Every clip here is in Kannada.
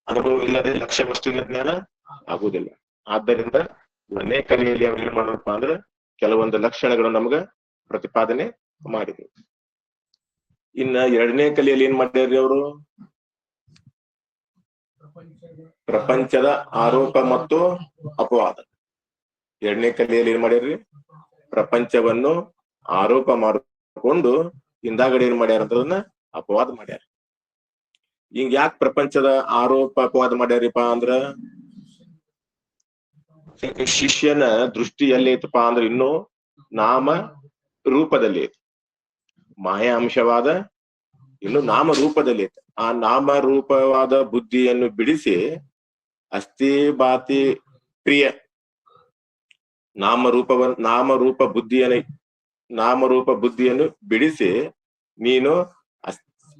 ಅನುಭವ ಇಲ್ಲದೆ ಲಕ್ಷ್ಯ ವಸ್ತುವಿನ ಜ್ಞಾನ ಆಗುವುದಿಲ್ಲ. ಆದ್ದರಿಂದ 1ನೇ ಕಲೆಯಲ್ಲಿ ಅವ್ರು ಏನ್ ಮಾಡೋಣಪ್ಪ ಅಂದ್ರೆ ಕೆಲವೊಂದು ಲಕ್ಷಣಗಳು ನಮ್ಗ ಪ್ರತಿಪಾದನೆ ಮಾಡಿದ್ರು. ಇನ್ನ 2ನೇ ಕಲೆಯಲ್ಲಿ ಏನ್ ಮಾಡ್ಯಾರ್ರಿ ಅವರು? ಪ್ರಪಂಚದ ಆರೋಪ ಮತ್ತು ಅಪವಾದ. 2ನೇ ಕಲೆಯಲ್ಲಿ ಏನ್ ಮಾಡ್ಯಾರ್ರಿ? ಪ್ರಪಂಚವನ್ನು ಆರೋಪ ಮಾಡಿಕೊಂಡು ಹಿಂದಾಗಡೆ ಏನ್ ಮಾಡ್ಯಾರ ಅಂತದನ್ನ ಅಪವಾದ ಮಾಡ್ಯಾರ. ಹಿಂಗ ಯಾಕೆ ಪ್ರಪಂಚದ ಆರೋಪ ಅಪವಾದ ಮಾಡ್ಯಾರಿಪ್ಪ ಅಂದ್ರ ಶಿಷ್ಯನ ದೃಷ್ಟಿ ಎಲ್ಲಿ ಐತಪ್ಪ ಅಂದ್ರೆ ಇನ್ನು ನಾಮ ರೂಪದಲ್ಲಿ ಐತಿ. ಮಾಯಾ ಅಂಶವಾದ ಇನ್ನು ನಾಮ ರೂಪದಲ್ಲಿ ಐತೆ. ಆ ನಾಮ ರೂಪವಾದ ಬುದ್ಧಿಯನ್ನು ಬಿಡಿಸಿ ಅಸ್ಥಿ ಬಾತಿ ಪ್ರಿಯ ನಾಮರೂಪ ಬುದ್ಧಿಯನ್ನು ಬಿಡಿಸಿ ನೀನು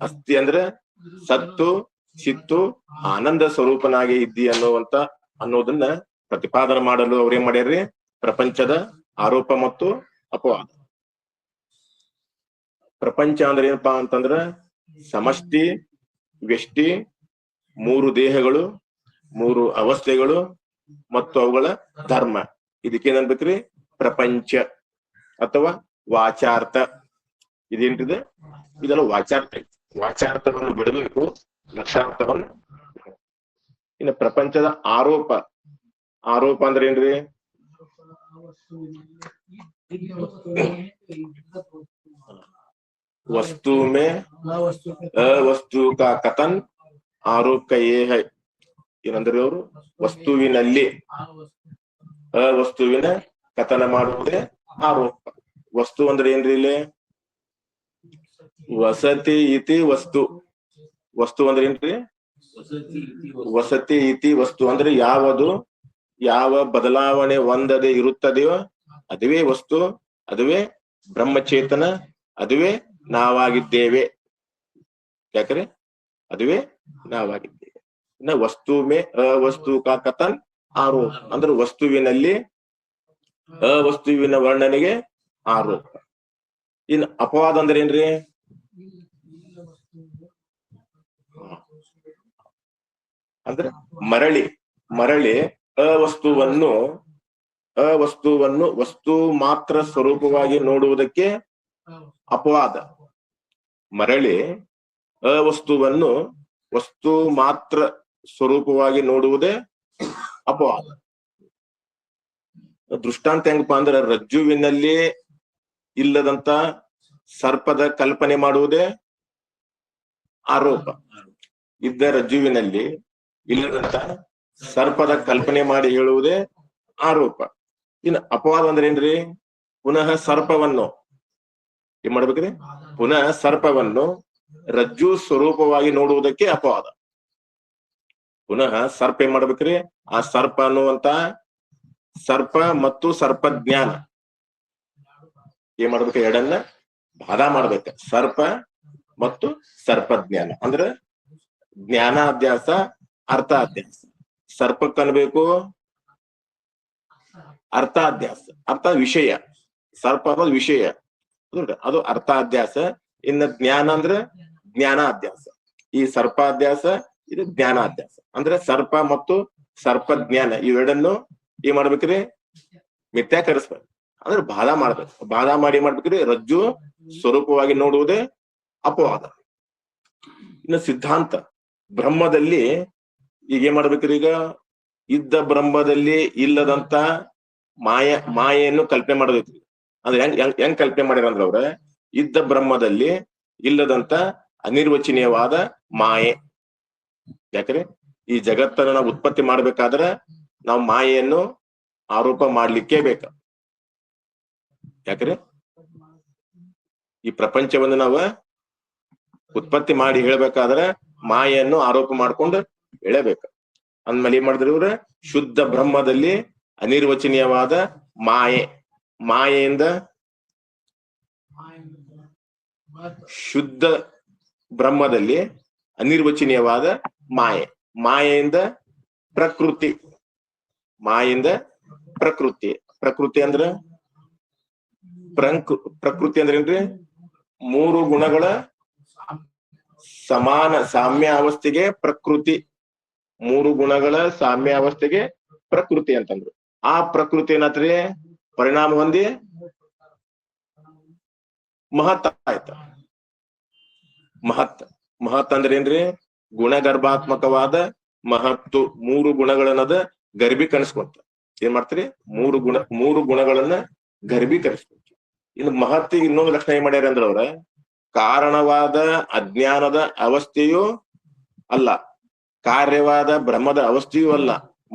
ಅಸ್ಥಿ ಅಂದ್ರೆ ಸತ್ತು ಚಿತ್ತು ಆನಂದ ಸ್ವರೂಪನಾಗಿ ಇದ್ದಿ ಅನ್ನೋದನ್ನ ಪ್ರತಿಪಾದನೆ ಮಾಡಲು ಅವ್ರೇನ್ ಮಾಡ್ಯಾರ್ರಿ? ಪ್ರಪಂಚದ ಆರೋಪ ಮತ್ತು ಅಪವಾದ. ಪ್ರಪಂಚ ಅಂದ್ರೆ ಏನಪ್ಪಾ ಅಂತಂದ್ರ ಸಮಷ್ಟಿ, ವ್ಯಷ್ಟಿ, 3 ದೇಹಗಳು, 3 ಅವಸ್ಥೆಗಳು ಮತ್ತು ಅವುಗಳ ಧರ್ಮ. ಇದಕ್ಕೇನನ್ಬೇಕ್ರಿ? ಪ್ರಪಂಚ ಅಥವಾ ವಾಚಾರ್ಥ. ಇದೇನ್ರಿದೆ? ಇದೆಲ್ಲ ವಾಚಾರ್ಥ. ವಾಚಾರ್ಥವನ್ನು ಬಿಡಬೇಕು, ಲಕ್ಷಾರ್ಥವನ್ನು. ಇನ್ನು ಪ್ರಪಂಚದ ಆರೋಪ ಅಂದ್ರೆ ಏನ್ರಿ? ವಸ್ತು ಮೇ ಅವಸ್ತು ಕಾ ಕಥನ್ ಆರೋಪ ಹೈ. ಏನಂದ್ರೆ ಅವರು ವಸ್ತುವಿನಲ್ಲಿ ಅವಸ್ತುವಿನ ಕಥನ ಮಾಡುವುದೇ ಆರೋಪ. ವಸ್ತು ಅಂದ್ರೆ ಏನ್ರಿ? ಇಲ್ಲಿ ವಸತಿ ಇತಿ ವಸ್ತು. ವಸ್ತು ಅಂದ್ರೆ ಏನ್ರಿ? ವಸತಿ ಇತಿ ವಸ್ತು ಅಂದ್ರೆ ಯಾವ ಬದಲಾವಣೆ ಹೊಂದದೆ ಇರುತ್ತದೆಯೋ ಅದುವೇ ವಸ್ತು, ಅದುವೇ ಬ್ರಹ್ಮಚೇತನ, ಅದುವೇ ನಾವಾಗಿದ್ದೇವೆ. ಯಾಕ್ರೆ? ಅದುವೇ ನಾವಾಗಿದ್ದೇವೆ. ಇನ್ನ ವಸ್ತು ಮೇ ಅವಸ್ತು ಕಾ ಕಥನ್ ಆರೋಪ ಅಂದ್ರೆ ವಸ್ತುವಿನಲ್ಲಿ ಅವಸ್ತುವಿನ ವರ್ಣನೆಗೆ ಆರೋಪ. ಇನ್ ಅಪವಾದ ಅಂದ್ರೆ ಏನ್ರಿ? ಅಂದ್ರೆ ಮರಳಿ ಅವಸ್ತುವನ್ನು ವಸ್ತು ಮಾತ್ರ ಸ್ವರೂಪವಾಗಿ ನೋಡುವುದಕ್ಕೆ ಅಪವಾದ. ಮರಳಿ ಅವಸ್ತುವನ್ನು ವಸ್ತು ಮಾತ್ರ ಸ್ವರೂಪವಾಗಿ ನೋಡುವುದೇ ಅಪವಾದ. ದೃಷ್ಟಾಂತ ಹೆಂಗಪ್ಪ ಅಂದ್ರೆ ರಜ್ಜುವಿನಲ್ಲಿ ಇಲ್ಲದಂತ ಸರ್ಪದ ಕಲ್ಪನೆ ಮಾಡುವುದೇ ಆರೋಪ. ಇದ್ದ ರಜ್ಜುವಿನಲ್ಲಿ ಇಲ್ಲದಂತ ಸರ್ಪದ ಕಲ್ಪನೆ ಮಾಡಿ ಹೇಳುವುದೇ ಆರೋಪ. ಇನ್ನು ಅಪವಾದ ಅಂದ್ರೆ ಏನ್ರಿ? ಪುನಃ ಸರ್ಪವನ್ನು ಏನ್ ಮಾಡ್ಬೇಕ್ರಿ? ಪುನಃ ಸರ್ಪವನ್ನು ರಜ್ಜು ಸ್ವರೂಪವಾಗಿ ನೋಡುವುದಕ್ಕೆ ಅಪವಾದ. ಪುನಃ ಸರ್ಪ ಏನ್ ಮಾಡ್ಬೇಕ್ರಿ? ಆ ಸರ್ಪ ಅನ್ನುವಂತ ಸರ್ಪ ಮತ್ತು ಸರ್ಪಜ್ಞಾನ ಏನ್ ಮಾಡ್ಬೇಕು? ಎರಡನ್ನ ಬಾಧ ಮಾಡ್ಬೇಕ. ಸರ್ಪ ಮತ್ತು ಸರ್ಪಜ್ಞಾನ ಅಂದ್ರೆ ಜ್ಞಾನಾಧ್ಯಾಸ, ಅರ್ಥಾಧ್ಯಾಸ. ಸರ್ಪಕ್ಕೆ ಅನ್ಬೇಕು ಅರ್ಥಾಧ್ಯಾಸ. ಅರ್ಥ ವಿಷಯ. ಸರ್ಪ ಅನ್ನೋದು ವಿಷಯ, ಅದು ಅರ್ಥಾಧ್ಯಾಸ. ಇನ್ನು ಜ್ಞಾನ ಅಂದ್ರೆ ಜ್ಞಾನಾಧ್ಯಾಸ. ಈ ಸರ್ಪಾಧ್ಯಾಸ, ಇದು ಜ್ಞಾನಾಧ್ಯಾಸ. ಅಂದ್ರೆ ಸರ್ಪ ಮತ್ತು ಸರ್ಪಜ್ಞಾನ ಇವೆರಡನ್ನು ಏನ್ ಮಾಡ್ಬೇಕ್ರಿ? ಮಿಥ್ಯಾಕರಿಸ್ಬೇಕು. ಅಂದ್ರೆ ಬಾಧ ಮಾಡ್ಬೇಕು. ಬಾಧ ಮಾಡಿ ಮಾಡ್ಬೇಕ್ರಿ? ರಜ್ಜು ಸ್ವರೂಪವಾಗಿ ನೋಡುವುದೇ ಅಪವಾದ. ಇನ್ನು ಸಿದ್ಧಾಂತ ಬ್ರಹ್ಮದಲ್ಲಿ ಈಗ ಏನ್ ಮಾಡ್ಬೇಕ್ರಿ? ಈಗ ಇದ್ದ ಬ್ರಹ್ಮದಲ್ಲಿ ಇಲ್ಲದಂತ ಮಾಯೆಯನ್ನು ಕಲ್ಪನೆ ಮಾಡ್ಬೇಕ್ರಿ. ಅಂದ್ರೆ ಹೆಂಗ್ ಕಲ್ಪನೆ ಮಾಡ್ಯಾರ ಅಂದ್ರ ಅವ್ರ ಇದ್ದ ಬ್ರಹ್ಮದಲ್ಲಿ ಇಲ್ಲದಂತ ಅನಿರ್ವಚನೀಯವಾದ ಮಾಯೆ. ಯಾಕ್ರೆ? ಈ ಜಗತ್ತನ್ನ ನಾವು ಉತ್ಪತ್ತಿ ಮಾಡ್ಬೇಕಾದ್ರೆ ನಾವು ಮಾಯೆಯನ್ನು ಆರೋಪ ಮಾಡ್ಲಿಕ್ಕೆ ಬೇಕ. ಯಾಕ್ರೆ? ಈ ಪ್ರಪಂಚವನ್ನು ನಾವು ಉತ್ಪತ್ತಿ ಮಾಡಿ ಹೇಳ್ಬೇಕಾದ್ರೆ ಮಾಯೆಯನ್ನು ಆರೋಪ ಮಾಡ್ಕೊಂಡು ಹೇಳಬೇಕು. ಅಂದ್ಮೇಲೆ ಏನ್ ಮಾಡಿದ್ರು ಇವ್ರ? ಶುದ್ಧ ಬ್ರಹ್ಮದಲ್ಲಿ ಅನಿರ್ವಚನೀಯವಾದ ಮಾಯೆಯಿಂದ ಶುದ್ಧ ಬ್ರಹ್ಮದಲ್ಲಿ ಅನಿರ್ವಚನೀಯವಾದ ಮಾಯೆಯಿಂದ ಪ್ರಕೃತಿ. ಪ್ರಕೃತಿ ಅಂದ್ರೆ ಪ್ರಕೃತಿ ಅಂದ್ರೆ ಏನ್ರಿ? 3 ಗುಣಗಳ ಸಮಾನ ಸಾಮ್ಯ ಅವಸ್ಥೆಗೆ ಪ್ರಕೃತಿ. ಮೂರು ಗುಣಗಳ ಸಾಮ್ಯಾವಸ್ಥೆಗೆ ಪ್ರಕೃತಿ ಅಂತಂದ್ರು. ಆ ಪ್ರಕೃತಿ ಏನಾತ್ರಿ ಪರಿಣಾಮ ಹೊಂದಿ ಮಹತ್ ಆಯ್ತ. ಮಹತ್ ಅಂದ್ರೆ ಏನ್ರಿ? ಗುಣಗರ್ಭಾತ್ಮಕವಾದ ಮಹತ್ತು. ಮೂರು ಗುಣಗಳನ್ನದ ಗರ್ಭೀಕರಿಸ್ಕೊಂತ ಏನ್ ಮಾಡ್ತೀರಿ? ಮೂರು ಗುಣಗಳನ್ನ ಗರ್ಭೀಕರಿಸ್ಕೊಂತ. ಇನ್ನು ಮಹತ್ತಿಗೆ ಇನ್ನೊಂದು ಲಕ್ಷಣ ಏನ್ ಮಾಡ್ಯಾರ ಅಂದ್ರ ಅವ್ರ, ಕಾರಣವಾದ ಅಜ್ಞಾನದ ಅವಸ್ಥೆಯೂ ಅಲ್ಲ, ಕಾರ್ಯವಾದ ಬ್ರಹ್ಮದ ಅವಸ್ಥೆಯೂ ಅಲ್ಲ,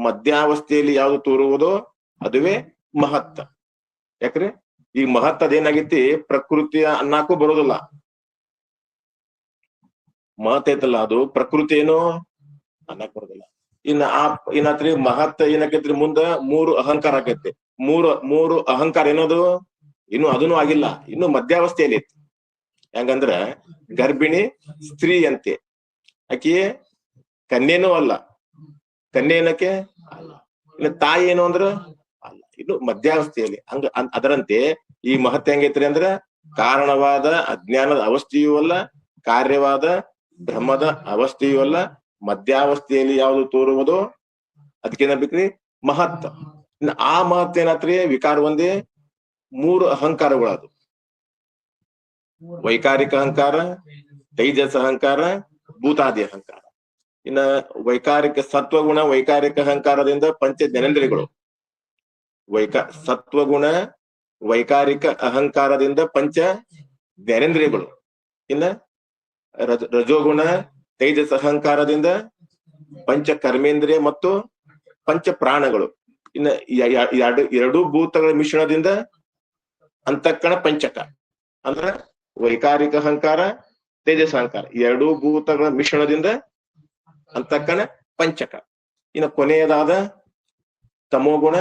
ಮಧ್ಯಾವಸ್ಥೆಯಲ್ಲಿ ಯಾವುದು ತೋರುವುದೋ ಅದುವೇ ಮಹತ್ತ. ಯಾಕ್ರಿ ಈ ಮಹತ್ ಅದೇನಾಗೈತಿ? ಪ್ರಕೃತಿಯ ಅನ್ನಕ್ಕೂ ಬರೋದಿಲ್ಲ. ಮಹತ್ ಐತಲ್ಲ ಅದು ಪ್ರಕೃತಿ ಏನು ಅನ್ನಕ್ ಬರೋದಿಲ್ಲ. ಇನ್ನ ಏನಾತ್ರಿ ಮಹತ್ ಏನಾಕೈತ್ರಿ? ಮುಂದ ಮೂರು ಅಹಂಕಾರ ಆಕೈತಿ. ಮೂರು ಅಹಂಕಾರ ಏನದು? ಇನ್ನು ಅದನ್ನು ಆಗಿಲ್ಲ, ಇನ್ನು ಮಧ್ಯಾವಸ್ಥೆಯಲ್ಲಿ ಐತಿ. ಹೆಂಗಂದ್ರ ಗರ್ಭಿಣಿ ಸ್ತ್ರೀ ಅಂತೆ, ಆಕಿ ಕನ್ಯೆನೂ ಅಲ್ಲ, ಕನ್ಯೆ ಏನಕ್ಕೆ ಅಲ್ಲ, ಇನ್ನು ತಾಯಿ ಏನು ಅಂದ್ರ ಅಲ್ಲ, ಇನ್ನು ಮಧ್ಯಾವಸ್ಥೆಯಲ್ಲಿ. ಅದರಂತೆ ಈ ಮಹತ್ ಹೆಂಗೈತ್ರಿ ಅಂದ್ರ ಕಾರಣವಾದ ಅಜ್ಞಾನದ ಅವಸ್ಥೆಯೂ ಅಲ್ಲ, ಕಾರ್ಯವಾದ ಬ್ರಹ್ಮದ ಅವಸ್ಥೆಯೂ ಅಲ್ಲ, ಮಧ್ಯಾವಸ್ಥೆಯಲ್ಲಿ ಯಾವುದು ತೋರುವುದೋ ಅದಕ್ಕೇನಾಗ್ಬೇಕ್ರಿ? ಮಹತ್. ಇನ್ನು ಆ ಮಹತ್ ಏನಾತ್ರಿ? ವಿಕಾರ ಒಂದೇ ಮೂರು ಅಹಂಕಾರಗಳದು. ವೈಕಾರಿಕ ಅಹಂಕಾರ, ತೈಜಸ ಅಹಂಕಾರ, ಭೂತಾದಿ ಅಹಂಕಾರ. ಇನ್ನ ವೈಕಾರಿಕ ಸತ್ವಗುಣ ವೈಕಾರಿಕ ಅಹಂಕಾರದಿಂದ ಪಂಚ ಜ್ಞಾನೇಂದ್ರಿಯಗಳು. ಸತ್ವಗುಣ ವೈಕಾರಿಕ ಅಹಂಕಾರದಿಂದ ಪಂಚ ಜ್ಞಾನೇಂದ್ರಿಯಗಳು. ಇನ್ನ ರಜೋಗುಣ ತೈಜಸ ಅಹಂಕಾರದಿಂದ ಪಂಚ ಕರ್ಮೇಂದ್ರಿಯ ಮತ್ತು ಪಂಚ ಪ್ರಾಣಗಳು. ಇನ್ನ ಎರಡೂ ಭೂತಗಳ ಮಿಶ್ರಣದಿಂದ ಅಂತಃಕರಣ ಪಂಚಕ. ಅಂದ್ರ ವೈಕಾರಿಕ ಅಹಂಕಾರ, ತೇಜಸ್ ಅಹಂಕಾರ, ಎರಡೂ ಭೂತಗಳ ಮಿಶ್ರಣದಿಂದ ಅಂತಃಕರಣ ಪಂಚಕ. ಇನ್ನು ಕೊನೆಯದಾದ ತಮೋಗುಣ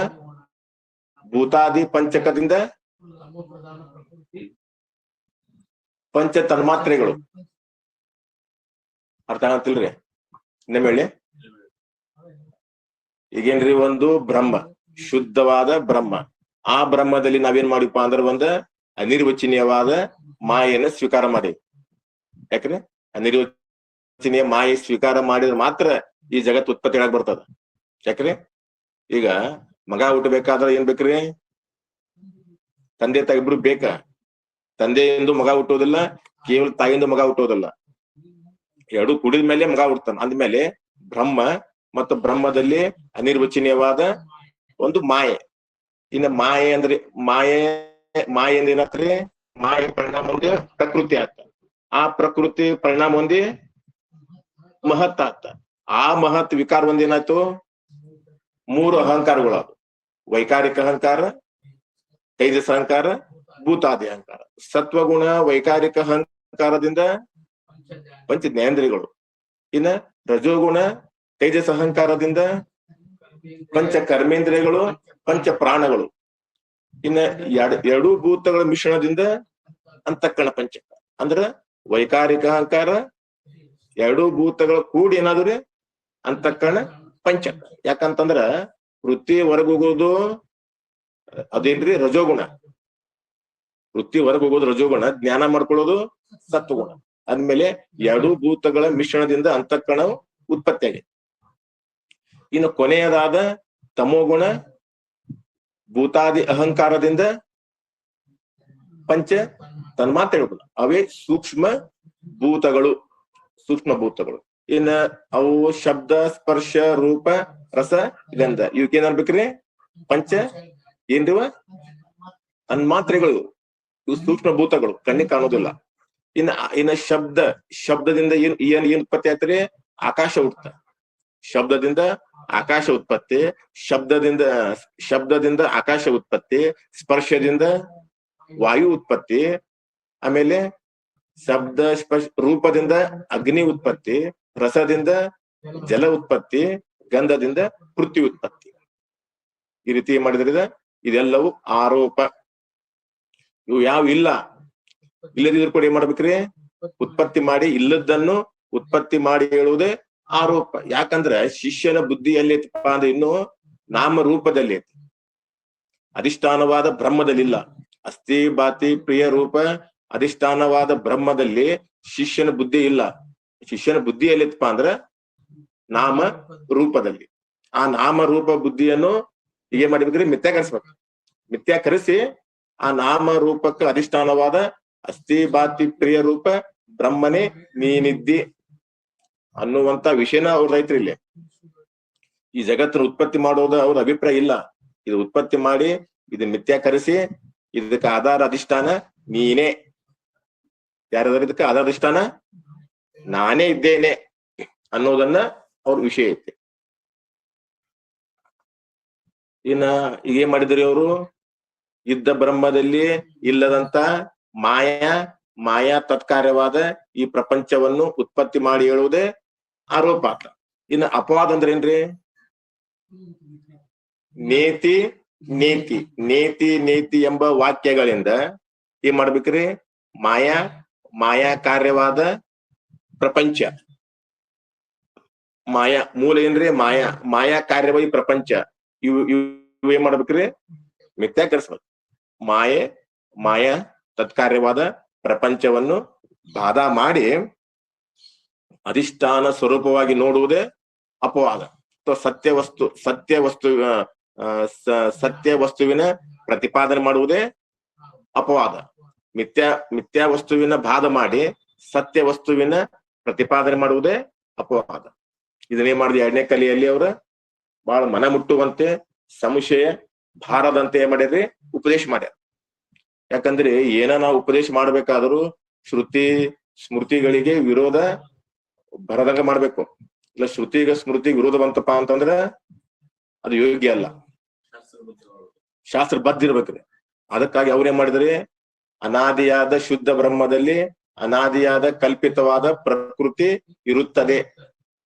ಭೂತಾದಿ ಪಂಚಕದಿಂದ ಪಂಚ ತನ್ಮಾತ್ರೆಗಳು. ಅರ್ಥ ಆಗತ್ತಿಲ್ರಿ? ಇನ್ನೊಮ್ಮೆ ಹೇಳಿ. ಈಗೇನ್ರಿ? ಒಂದು ಬ್ರಹ್ಮ, ಶುದ್ಧವಾದ ಬ್ರಹ್ಮ. ಆ ಬ್ರಹ್ಮದಲ್ಲಿ ನಾವೇನ್ ಮಾಡಿಪ್ಪ ಅಂದ್ರ ಒಂದ ಅನಿರ್ವಚನೀಯವಾದ ಮಾಯೆಯನ್ನು ಸ್ವೀಕಾರ ಮಾಡಿ. ಯಾಕ್ರಿ? ಅನಿರ್ವಚನೀಯ ಮಾಯೆ ಸ್ವೀಕಾರ ಮಾಡಿದ್ರೆ ಮಾತ್ರ ಈ ಜಗತ್ ಉತ್ಪತ್ತಿ ಆಗಿ ಬರ್ತದ. ಯಾಕ್ರಿ? ಈಗ ಮಗ ಹುಟ್ಟಬೇಕಾದ್ರ ಏನ್ ಬೇಕ್ರಿ? ತಂದೆ ತಾಯಿ ಇಬ್ರು ಬೇಕ. ತಂದೆಯಿಂದ ಮಗ ಹುಟ್ಟೋದಿಲ್ಲ, ಕೇವಲ ತಾಯಿಯಿಂದ ಮಗ ಹುಟ್ಟೋದಿಲ್ಲ. ಎರಡು ಕುಡಿದ ಮೇಲೆ ಮಗ ಹುಡ್ತಾನ. ಅಂದ್ಮೇಲೆ ಬ್ರಹ್ಮ ಮತ್ತು ಬ್ರಹ್ಮದಲ್ಲಿ ಅನಿರ್ವಚನೀಯವಾದ ಒಂದು ಮಾಯೆ. ಇನ್ನು ಮಾಯೆ ಅಂದ್ರೆ ಮಾಯೆ ಅಂದ್ರೆ ಏನಾತ್ರಿ? ಮಾಯೆ ಪರಿಣಾಮ ಹೊಂದಿ ಪ್ರಕೃತಿ ಆಗ್ತ. ಆ ಪ್ರಕೃತಿ ಪರಿಣಾಮ ಹೊಂದಿ ಮಹತ್ ಆಗ್ತ. ಆ ಮಹತ್ ವಿಕಾರ ಒಂದ್ ಏನಾಯ್ತು? ಮೂರು ಅಹಂಕಾರಗಳು. ವೈಕಾರಿಕ ಅಹಂಕಾರ, ತೈಜಸ ಅಹಂಕಾರ, ಭೂತಾದಿ ಅಹಂಕಾರ. ಸತ್ವಗುಣ ವೈಕಾರಿಕ ಅಹಂಕಾರದಿಂದ ಪಂಚ ಜ್ಞಾನೇಂದ್ರಿಯಗಳು. ಇನ್ನ ರಜೋಗುಣ ತೈಜಸ ಅಹಂಕಾರದಿಂದ ಪಂಚ ಕರ್ಮೇಂದ್ರಿಯಗಳು, ಪಂಚ ಪ್ರಾಣಗಳು. ಇನ್ನ ಎರಡೂ ಭೂತಗಳ ಮಿಶ್ರಣದಿಂದ ಅಂತಃಕರಣ ಪಂಚಕ. ಅಂದ್ರ ವೈಕಾರಿಕ ಅಹಂಕಾರ, ಎರಡೂ ಭೂತಗಳ ಕೂಡಿ ಏನಾದ್ರಿ ಅಂತಃಕರಣ ಪಂಚಕ. ಯಾಕಂತಂದ್ರ ವೃತ್ತಿ ಹೊರಗೋಗೋದು ಅದೇನ್ರಿ? ರಜೋಗುಣ. ವೃತ್ತಿ ಹೊರಗೋಗೋದು ರಜೋಗುಣ, ಜ್ಞಾನ ಮಾಡ್ಕೊಳ್ಳೋದು ಸತ್ವಗುಣ. ಅಂದ್ಮೇಲೆ ಎರಡೂ ಭೂತಗಳ ಮಿಶ್ರಣದಿಂದ ಅಂತಃಕರಣ ಉತ್ಪತ್ತಿ ಆಗಿದೆ. ಇನ್ನು ಕೊನೆಯದಾದ ತಮೋಗುಣ ಭೂತಾದಿ ಅಹಂಕಾರದಿಂದ ಪಂಚ ತನ್ಮಾತ್ರೆಗಳು. ಅವೇ ಸೂಕ್ಷ್ಮ ಭೂತಗಳು. ಇನ್ನ ಅವು ಶಬ್ದ, ಸ್ಪರ್ಶ, ರೂಪ, ರಸ, ಗಂಧ. ಇವಕ್ಕೇನ್ ಅನ್ಬೇಕ್ರಿ? ಪಂಚ ಏನ್ರಿವ? ತನ್ಮಾತ್ರೆಗಳು. ಇವು ಸೂಕ್ಷ್ಮ ಭೂತಗಳು, ಕಣ್ಣಿಗೆ ಕಾಣೋದಿಲ್ಲ. ಇನ್ನ ಶಬ್ದದಿಂದ ಏನ್ ಉತ್ಪತ್ತಿ ಆಯ್ತರಿ? ಆಕಾಶ ಹುಟ್ಟ. ಶಬ್ದದಿಂದ ಆಕಾಶ ಉತ್ಪತ್ತಿ, ಶಬ್ದದಿಂದ ಆಕಾಶ ಉತ್ಪತ್ತಿ, ಸ್ಪರ್ಶದಿಂದ ವಾಯು ಉತ್ಪತ್ತಿ, ಆಮೇಲೆ ಶಬ್ದ ಸ್ಪರ್ಶ ರೂಪದಿಂದ ಅಗ್ನಿ ಉತ್ಪತ್ತಿ, ರಸದಿಂದ ಜಲ ಉತ್ಪತ್ತಿ, ಗಂಧದಿಂದ ಪೃಥ್ವಿ ಉತ್ಪತ್ತಿ. ಈ ರೀತಿ ಮಾಡಿದ್ರಿಂದ ಇದೆಲ್ಲವೂ ಆರೋಪ. ಇವು ಯಾವ ಇಲ್ಲ, ಇಲ್ಲದಿದ್ರು ಕೂಡ ಏನ್ ಮಾಡ್ಬೇಕ್ರಿ? ಉತ್ಪತ್ತಿ ಮಾಡಿ. ಇಲ್ಲದನ್ನು ಉತ್ಪತ್ತಿ ಮಾಡಿ ಹೇಳುವುದೇ ಆರೋಪ. ಯಾಕಂದ್ರ ಶಿಷ್ಯನ ಬುದ್ಧಿ ಎಲ್ಲಿ ಐತಪ್ಪ ಅಂದ್ರೆ ಇನ್ನು ನಾಮ ರೂಪದಲ್ಲಿ ಐತಿ, ಅಧಿಷ್ಠಾನವಾದ ಬ್ರಹ್ಮದಲ್ಲಿ ಇಲ್ಲ. ಅಸ್ಥಿ ಬಾತಿ ಪ್ರಿಯ ರೂಪ ಅಧಿಷ್ಠಾನವಾದ ಬ್ರಹ್ಮದಲ್ಲಿ ಶಿಷ್ಯನ ಬುದ್ಧಿ ಇಲ್ಲ. ಶಿಷ್ಯನ ಬುದ್ಧಿ ಎಲ್ಲಿತ್ತಪ್ಪ ಅಂದ್ರ ನಾಮ ರೂಪದಲ್ಲಿ. ಆ ನಾಮ ರೂಪ ಬುದ್ಧಿಯನ್ನು ಏನ್ ಮಾಡ್ಬೇಕ್ರಿ? ಮಿಥ್ಯಾಕರಿಸ್ಬೇಕು. ಮಿಥ್ಯಾಕರಿಸಿ ಆ ನಾಮ ರೂಪಕ್ಕೆ ಅಧಿಷ್ಠಾನವಾದ ಅಸ್ಥಿ ಬಾತಿ ಪ್ರಿಯ ರೂಪ ಬ್ರಹ್ಮನೇ ನೀನಿದ್ದಿ ಅನ್ನುವಂತ ವಿಷಯನ ಅವ್ರ ರೈತರು ಇಲ್ಲಿ. ಈ ಜಗತ್ತನ್ನು ಉತ್ಪತ್ತಿ ಮಾಡೋದು ಅವ್ರ ಅಭಿಪ್ರಾಯ ಇಲ್ಲ. ಇದು ಉತ್ಪತ್ತಿ ಮಾಡಿ ಇದು ಮಿಥ್ಯಾಕರಿಸಿ ಇದಕ್ಕೆ ಆಧಾರ ಅಧಿಷ್ಠಾನ ನೀನೇ. ಯಾರಾದ್ರೂ ಇದಕ್ಕೆ ಆಧಾರ ಅಧಿಷ್ಠಾನ ನಾನೇ ಇದ್ದೇನೆ ಅನ್ನೋದನ್ನ ಅವ್ರ ವಿಷಯ ಐತಿ. ಇನ್ನ ಈಗೇನ್ ಮಾಡಿದ್ರಿ ಅವರು? ಇದ್ದ ಬ್ರಹ್ಮದಲ್ಲಿ ಇಲ್ಲದಂತ ಮಾಯಾ ತತ್ಕಾರ್ಯವಾದ ಈ ಪ್ರಪಂಚವನ್ನು ಉತ್ಪತ್ತಿ ಮಾಡಿ ಹೇಳುವುದೇ ಆರೋಪ. ಇನ್ನು ಅಪವಾದ ಅಂದ್ರೆ ಏನ್ರಿ? ನೇತಿ ನೇತಿ ನೇತಿ ನೇತಿ ಎಂಬ ವಾಕ್ಯಗಳಿಂದ ಏನ್ ಮಾಡ್ಬೇಕ್ರಿ? ಮಾಯಾ ಕಾರ್ಯವಾದ ಪ್ರಪಂಚ, ಮೂಲ ಏನ್ರಿ? ಮಾಯಾ ಕಾರ್ಯವಾಗಿ ಪ್ರಪಂಚ ಇವು ಏನ್ ಮಾಡ್ಬೇಕ್ರಿ? ಮಿಥ್ಯಾಕರಿಸ್ಬೇಕು. ಮಾಯಾ ತತ್ಕಾರ್ಯವಾದ ಪ್ರಪಂಚವನ್ನು ಬಾಧ ಮಾಡಿ ಅಧಿಷ್ಠಾನ ಸ್ವರೂಪವಾಗಿ ನೋಡುವುದೇ ಅಪವಾದ. ಸತ್ಯ ವಸ್ತುವಿನ ಪ್ರತಿಪಾದನೆ ಮಾಡುವುದೇ ಅಪವಾದ. ಮಿಥ್ಯಾ ವಸ್ತುವಿನ ಬಾಧ ಮಾಡಿ ಸತ್ಯ ವಸ್ತುವಿನ ಪ್ರತಿಪಾದನೆ ಮಾಡುವುದೇ ಅಪವಾದ. ಇದನ್ನೇ ಮಾಡಿದ 2ನೇ ಕಲಿಯಲ್ಲಿ ಅವ್ರ ಬಹಳ ಮನ ಮುಟ್ಟುವಂತೆ ಸಂಶಯ ಭಾರದಂತೆ ಏನ್ ಮಾಡ್ಯಾರ್ರಿ? ಉಪದೇಶ ಮಾಡ್ಯಾರ. ಯಾಕಂದ್ರೆ ಏನ ನಾವು ಉಪದೇಶ ಮಾಡ್ಬೇಕಾದ್ರೂ ಶ್ರುತಿ ಸ್ಮೃತಿಗಳಿಗೆ ವಿರೋಧ ಬರದಂಗ ಮಾಡ್ಬೇಕು. ಇಲ್ಲ ಶ್ರುತಿಗೆ ಸ್ಮೃತಿಗೆ ವಿರೋಧ ಬಂತಪ್ಪ ಅಂತಂದ್ರ ಅದು ಯೋಗ್ಯ ಅಲ್ಲ, ಶಾಸ್ತ್ರ ಬದ್ಧ ಇರ್ಬೇಕ್ರಿ. ಅದಕ್ಕಾಗಿ ಅವ್ರೇನ್ ಮಾಡಿದ್ರಿ? ಅನಾದಿಯಾದ ಶುದ್ಧ ಬ್ರಹ್ಮದಲ್ಲಿ ಅನಾದಿಯಾದ ಕಲ್ಪಿತವಾದ ಪ್ರಕೃತಿ ಇರುತ್ತದೆ.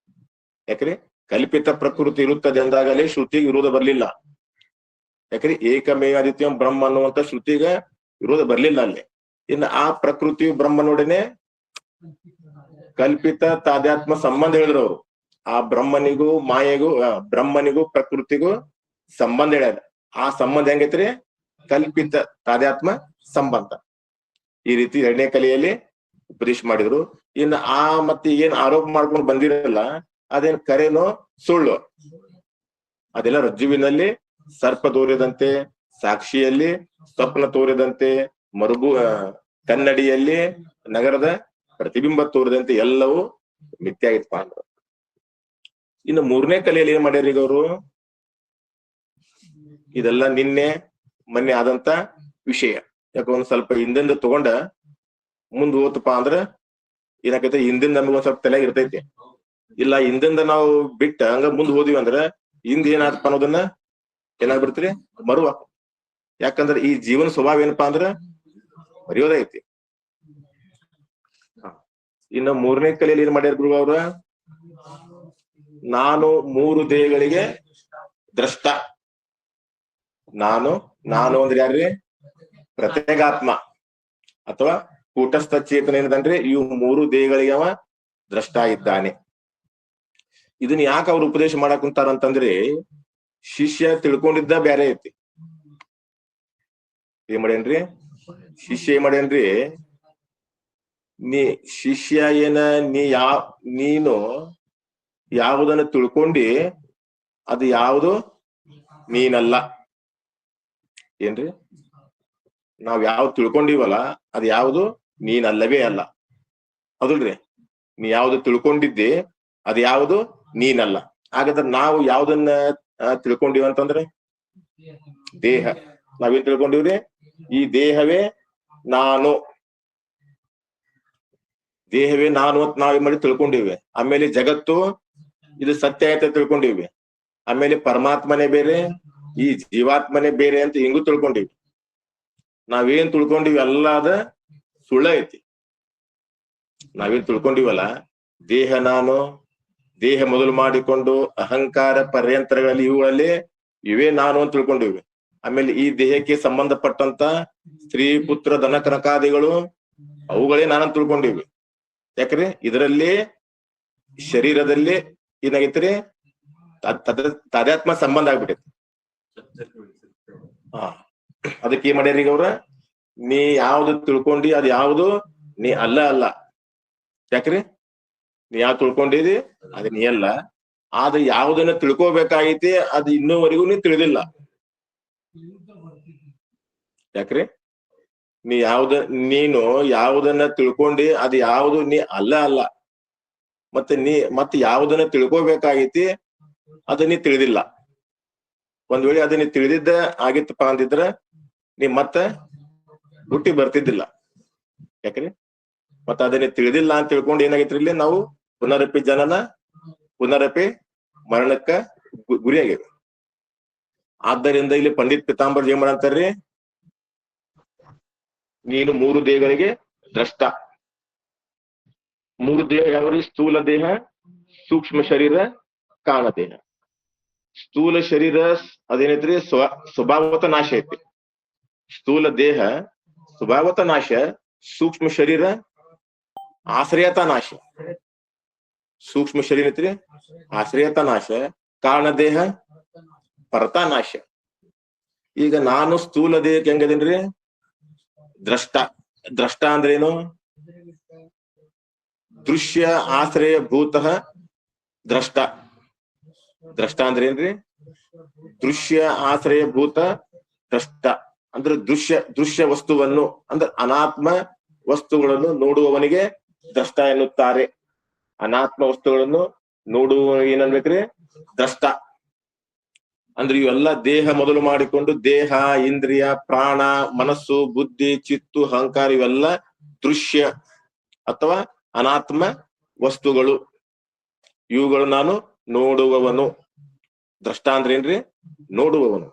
ಯಾಕ್ರಿ? ಕಲ್ಪಿತ ಪ್ರಕೃತಿ ಇರುತ್ತದೆ ಅಂದಾಗಲೇ ಶ್ರುತಿಗೆ ವಿರೋಧ ಬರ್ಲಿಲ್ಲ. ಯಾಕ್ರಿ? ಏಕಮೇವಾದಿತ್ಯಂ ಬ್ರಹ್ಮ ಅನ್ನುವಂತ ಶ್ರುತಿಗೆ ವಿರೋಧ ಬರ್ಲಿಲ್ಲ ಅಲ್ಲಿ. ಇನ್ನು ಆ ಪ್ರಕೃತಿ ಬ್ರಹ್ಮನೊಡನೆ ಕಲ್ಪಿತ ತಾದಾತ್ಮ ಸಂಬಂಧ ಹೇಳಿದ್ರು ಅವರು. ಆ ಬ್ರಹ್ಮನಿಗೂ ಮಾಯೆಗೂ ಬ್ರಹ್ಮನಿಗೂ ಪ್ರಕೃತಿಗೂ ಸಂಬಂಧ ಹೇಳ್ಯಾರ. ಆ ಸಂಬಂಧ ಹೆಂಗೈತ್ರಿ? ಕಲ್ಪಿತ ತಾದಾತ್ಮ ಸಂಬಂಧ. ಈ ರೀತಿ 2ನೇ ಕಲಿಯಲ್ಲಿ ಉಪದೇಶ ಮಾಡಿದ್ರು. ಇನ್ನು ಮತ್ತೆ ಏನ್ ಆರೋಪ ಮಾಡ್ಕೊಂಡು ಬಂದಿರಲ್ಲ ಅದೇನ್ ಕರೆನೋ ಸುಳ್ಳು? ಅದೆಲ್ಲ ರಜ್ಜುವಿನಲ್ಲಿ ಸರ್ಪ ತೋರಿದಂತೆ, ಸಾಕ್ಷಿಯಲ್ಲಿ ಸ್ವಪ್ನ ತೋರಿದಂತೆ, ಕನ್ನಡಿಯಲ್ಲಿ ನಗರದ ಪ್ರತಿಬಿಂಬ ತೋರಿದಂತೆ ಎಲ್ಲವೂ ಮಿಥ್ಯ ಆಗಿತ್ಪ ಅಂದ್ರು. ಇನ್ನು 3ನೇ ಕಲಿಯಲ್ಲಿ ಏನ್ ಮಾಡ್ಯಾರ ಈಗ ಅವರು? ಇದೆಲ್ಲ ನಿನ್ನೆ ಮೊನ್ನೆ ಆದಂತ ವಿಷಯ. ಯಾಕ ಒಂದ್ ಸ್ವಲ್ಪ ಹಿಂದಿಂದ ತಗೊಂಡ ಮುಂದ್ ಹೋತಪ್ಪ ಅಂದ್ರ ಏನಾಕೈತೆ? ಹಿಂದಿಂದ ನಮ್ಗೆ ಒಂದ್ ಸ್ವಲ್ಪ ತಲೆಯಾಗ ಇರ್ತೈತಿ. ಇಲ್ಲ ಹಿಂದಿಂದ ನಾವು ಬಿಟ್ಟ ಹಂಗ ಮುಂದ್ ಹೋದಿವಿ ಅಂದ್ರ ಹಿಂದ್ ಏನಾಗತ್ತಪ್ಪ ಅನ್ನೋದನ್ನ ಏನಾಗ್ಬಿಡ್ತೀರಿ? ಮರುವ. ಯಾಕಂದ್ರೆ ಈ ಜೀವನ ಸ್ವಭಾವ ಏನಪ್ಪಾ ಅಂದ್ರ ಮರೆಯೋದ ಐತಿ. ಇನ್ನು 3ನೇ ಕಲಿಯಲ್ಲಿ ಏನ್ ಮಾಡ್ಯಾರ ಗುರು ಅವ್ರ? ನಾನು 3 ದೇಹಗಳಿಗೆ ದ್ರಷ್ಟ. ನಾನು ಅಂದ್ರೆ ಯಾರ್ರಿ? ಪ್ರತ್ಯೇಗಾತ್ಮ ಅಥವಾ ಕೂಟಸ್ಥ ಚೇತನ ಏನಂದ್ರೆ ಇವು 3 ದೇಹಗಳಿಗೆ ಅವ ದ್ರಷ್ಟ ಇದ್ದಾನೆ. ಇದನ್ನ ಯಾಕೆ ಅವ್ರು ಉಪದೇಶ ಮಾಡಕ್ ಕುಂತಾರಂತಂದ್ರೆ ಶಿಷ್ಯ ತಿಳ್ಕೊಂಡಿದ್ದ ಬ್ಯಾರೆ ಐತಿ. ಏನ್ ಮಾಡ್ಯಾನ್ರಿ? ಶಿಷ್ಯ ಏನ್ ಮಾಡ್ಯಾನ್ರಿ? ಶಿಷ್ಯ ಏನ ನೀನು ಯಾವುದನ್ನ ತಿಳ್ಕೊಂಡಿ ಅದು ಯಾವುದು ನೀನಲ್ಲ. ಏನ್ರಿ? ನಾವ್ ಯಾವ್ದು ತಿಳ್ಕೊಂಡಿವಲ್ಲ ಅದು ಯಾವುದು ನೀನಲ್ಲವೇ ಅಲ್ಲ. ಹೌದಲ್ರಿ? ನೀ ಯಾವ್ದು ತಿಳ್ಕೊಂಡಿದ್ದಿ ಅದು ಯಾವುದು ನೀನಲ್ಲ. ಹಾಗಾದ್ರೆ ನಾವು ಯಾವ್ದನ್ನ ತಿಳ್ಕೊಂಡಿವ ಅಂತಂದ್ರೆ ದೇಹ. ನಾವೇನ್ ತಿಳ್ಕೊಂಡಿವ್ರಿ? ಈ ದೇಹವೇ ನಾನು ಅಂತ ನಾವೇನ್ ಮಾಡಿ ತಿಳ್ಕೊಂಡಿವಿ. ಆಮೇಲೆ ಜಗತ್ತು ಇದು ಸತ್ಯ ಅಂತ ತಿಳ್ಕೊಂಡಿವಿ. ಆಮೇಲೆ ಪರಮಾತ್ಮನೇ ಬೇರೆ, ಈ ಜೀವಾತ್ಮನೇ ಬೇರೆ ಅಂತ ಹಿಂಗೂ ತಿಳ್ಕೊಂಡಿವಿ. ನಾವೇನ್ ತಿಳ್ಕೊಂಡಿವಿ ಎಲ್ಲ ಅದ ಸುಳ್ಳ ಐತಿ. ನಾವೇನ್ ತಿಳ್ಕೊಂಡಿವಲ್ಲ ದೇಹ ನಾನು, ದೇಹ ಮೊದಲು ಮಾಡಿಕೊಂಡು ಅಹಂಕಾರ ಪರ್ಯಂತರಗಳಲ್ಲಿ ಇವುಗಳಲ್ಲಿ ಇವೇ ನಾನು ಅಂತ ತಿಳ್ಕೊಂಡಿವಿ. ಆಮೇಲೆ ಈ ದೇಹಕ್ಕೆ ಸಂಬಂಧಪಟ್ಟಂತ ಸ್ತ್ರೀ ಪುತ್ರ ದನ ಕನಕಾದಿಗಳು ಅವುಗಳೇ ನಾನಂತ ತಿಳ್ಕೊಂಡಿವಿ. ಯಾಕ್ರಿ? ಇದರಲ್ಲಿ ಶರೀರದಲ್ಲಿ ಏನಾಗೈತ್ರಿ? ತಾದಾತ್ಮ ಸಂಬಂಧ ಆಗ್ಬಿಟ್ಟೈತಿ. ಅದಕ್ಕೆ ಏನ್ ಮಾಡ್ಯಾರ ಈಗ ಅವ್ರ? ನೀ ಯಾವ್ದು ತಿಳ್ಕೊಂಡಿ ಅದು ಯಾವುದು ನೀ ಅಲ್ಲ. ಯಾಕ್ರಿ? ನೀ ಯಾವ್ದು ತಿಳ್ಕೊಂಡಿದಿ ಅದು ನೀ ಅಲ್ಲ. ಆದ್ರೆ ಯಾವುದನ್ನ ತಿಳ್ಕೋಬೇಕಾಗೈತಿ ಅದು ಇನ್ನೂವರೆಗೂ ನೀ ತಿಳಿದಿಲ್ಲ. ಯಾಕ್ರಿ? ನೀನು ಯಾವುದನ್ನ ತಿಳ್ಕೊಂಡಿ ಅದು ಯಾವುದು ನೀ ಅಲ್ಲ. ಮತ್ತೆ ಯಾವುದನ್ನ ತಿಳ್ಕೋಬೇಕಾಗೈತಿ ಅದು ನೀ ತಿಳಿದಿಲ್ಲ. ಒಂದ್ ವೇಳೆ ಅದನ್ನ ತಿಳಿದಿದ್ದ ಆಗಿತ್ತಪ್ಪ ಅಂದಿದ್ರ ನೀ ಮತ್ತೆ ಹುಟ್ಟಿ ಬರ್ತಿದ್ದಿಲ್ಲ. ಯಾಕ್ರಿ? ಮತ್ತ ಅದನ್ನ ತಿಳಿದಿಲ್ಲ ಅಂತ ತಿಳ್ಕೊಂಡು ಏನಾಗೈತ್ರಿ, ಇಲ್ಲಿ ನಾವು ಪುನರಪಿ ಜನನ ಪುನರಪಿ ಮರಣಕ್ಕ ಗುರಿಯಾಗೇವೆ. ಆದ್ದರಿಂದ ಇಲ್ಲಿ ಪಂಡಿತ್ ಪಿತಾಂಬರ್ ಏನ್ ಮಾಡಂತಾರ್ರಿ, ನೀನು 3 ದೇಹಗಳಿಗೆ ದ್ರಷ್ಟ. 3 ದೇಹ ಯಾವ್ರಿ? ಸ್ಥೂಲ ದೇಹ, ಸೂಕ್ಷ್ಮ ಶರೀರ, ಕಾರಣ ದೇಹ. ಸ್ಥೂಲ ಶರೀರ ಅದೇನೈತ್ರಿ, ಸ್ವಭಾವತ ನಾಶ ಐತಿ. ಸ್ಥೂಲ ದೇಹ ಸ್ವಭಾವತ ನಾಶ, ಸೂಕ್ಷ್ಮ ಶರೀರ ಆಶ್ರಯತ ನಾಶ. ಸೂಕ್ಷ್ಮ ಶರೀರ ಐತ್ರಿ ಆಶ್ರಯತ ನಾಶ, ಕಾರಣ ದೇಹ ಪರತಾ ನಾಶ. ಈಗ ನಾನು ಸ್ಥೂಲ ದೇಹಕ್ಕೆ ಹೆಂಗದೇನ್ರಿ? ದ್ರಷ್ಟ. ದ್ರಷ್ಟ ಅಂದ್ರೇನು? ದೃಶ್ಯ ಆಶ್ರಯ ಭೂತ ದ್ರಷ್ಟ. ದ್ರಷ್ಟ ಅಂದ್ರೇನ್ರಿ? ದೃಶ್ಯ ಆಶ್ರಯ ಭೂತ ದ್ರಷ್ಟ. ಅಂದ್ರೆ ದೃಶ್ಯ ವಸ್ತುವನ್ನು ಅಂದ್ರೆ ಅನಾತ್ಮ ವಸ್ತುಗಳನ್ನು ನೋಡುವವನಿಗೆ ದ್ರಷ್ಟ ಎನ್ನುತ್ತಾರೆ. ಅನಾತ್ಮ ವಸ್ತುಗಳನ್ನು ನೋಡುವ ಏನನ್ಬೇಕ್ರಿ? ದ್ರಷ್ಟ. ಅಂದ್ರೆ ಇವೆಲ್ಲ ದೇಹ ಮೊದಲು ಮಾಡಿಕೊಂಡು ದೇಹ, ಇಂದ್ರಿಯ, ಪ್ರಾಣ, ಮನಸ್ಸು, ಬುದ್ಧಿ, ಚಿತ್ತು, ಅಹಂಕಾರ ಇವೆಲ್ಲ ದೃಶ್ಯ ಅಥವಾ ಅನಾತ್ಮ ವಸ್ತುಗಳು. ಇವುಗಳು ನಾನು ನೋಡುವವನು. ದ್ರಷ್ಟ ಅಂದ್ರೆ ಏನ್ರಿ? ನೋಡುವವನು.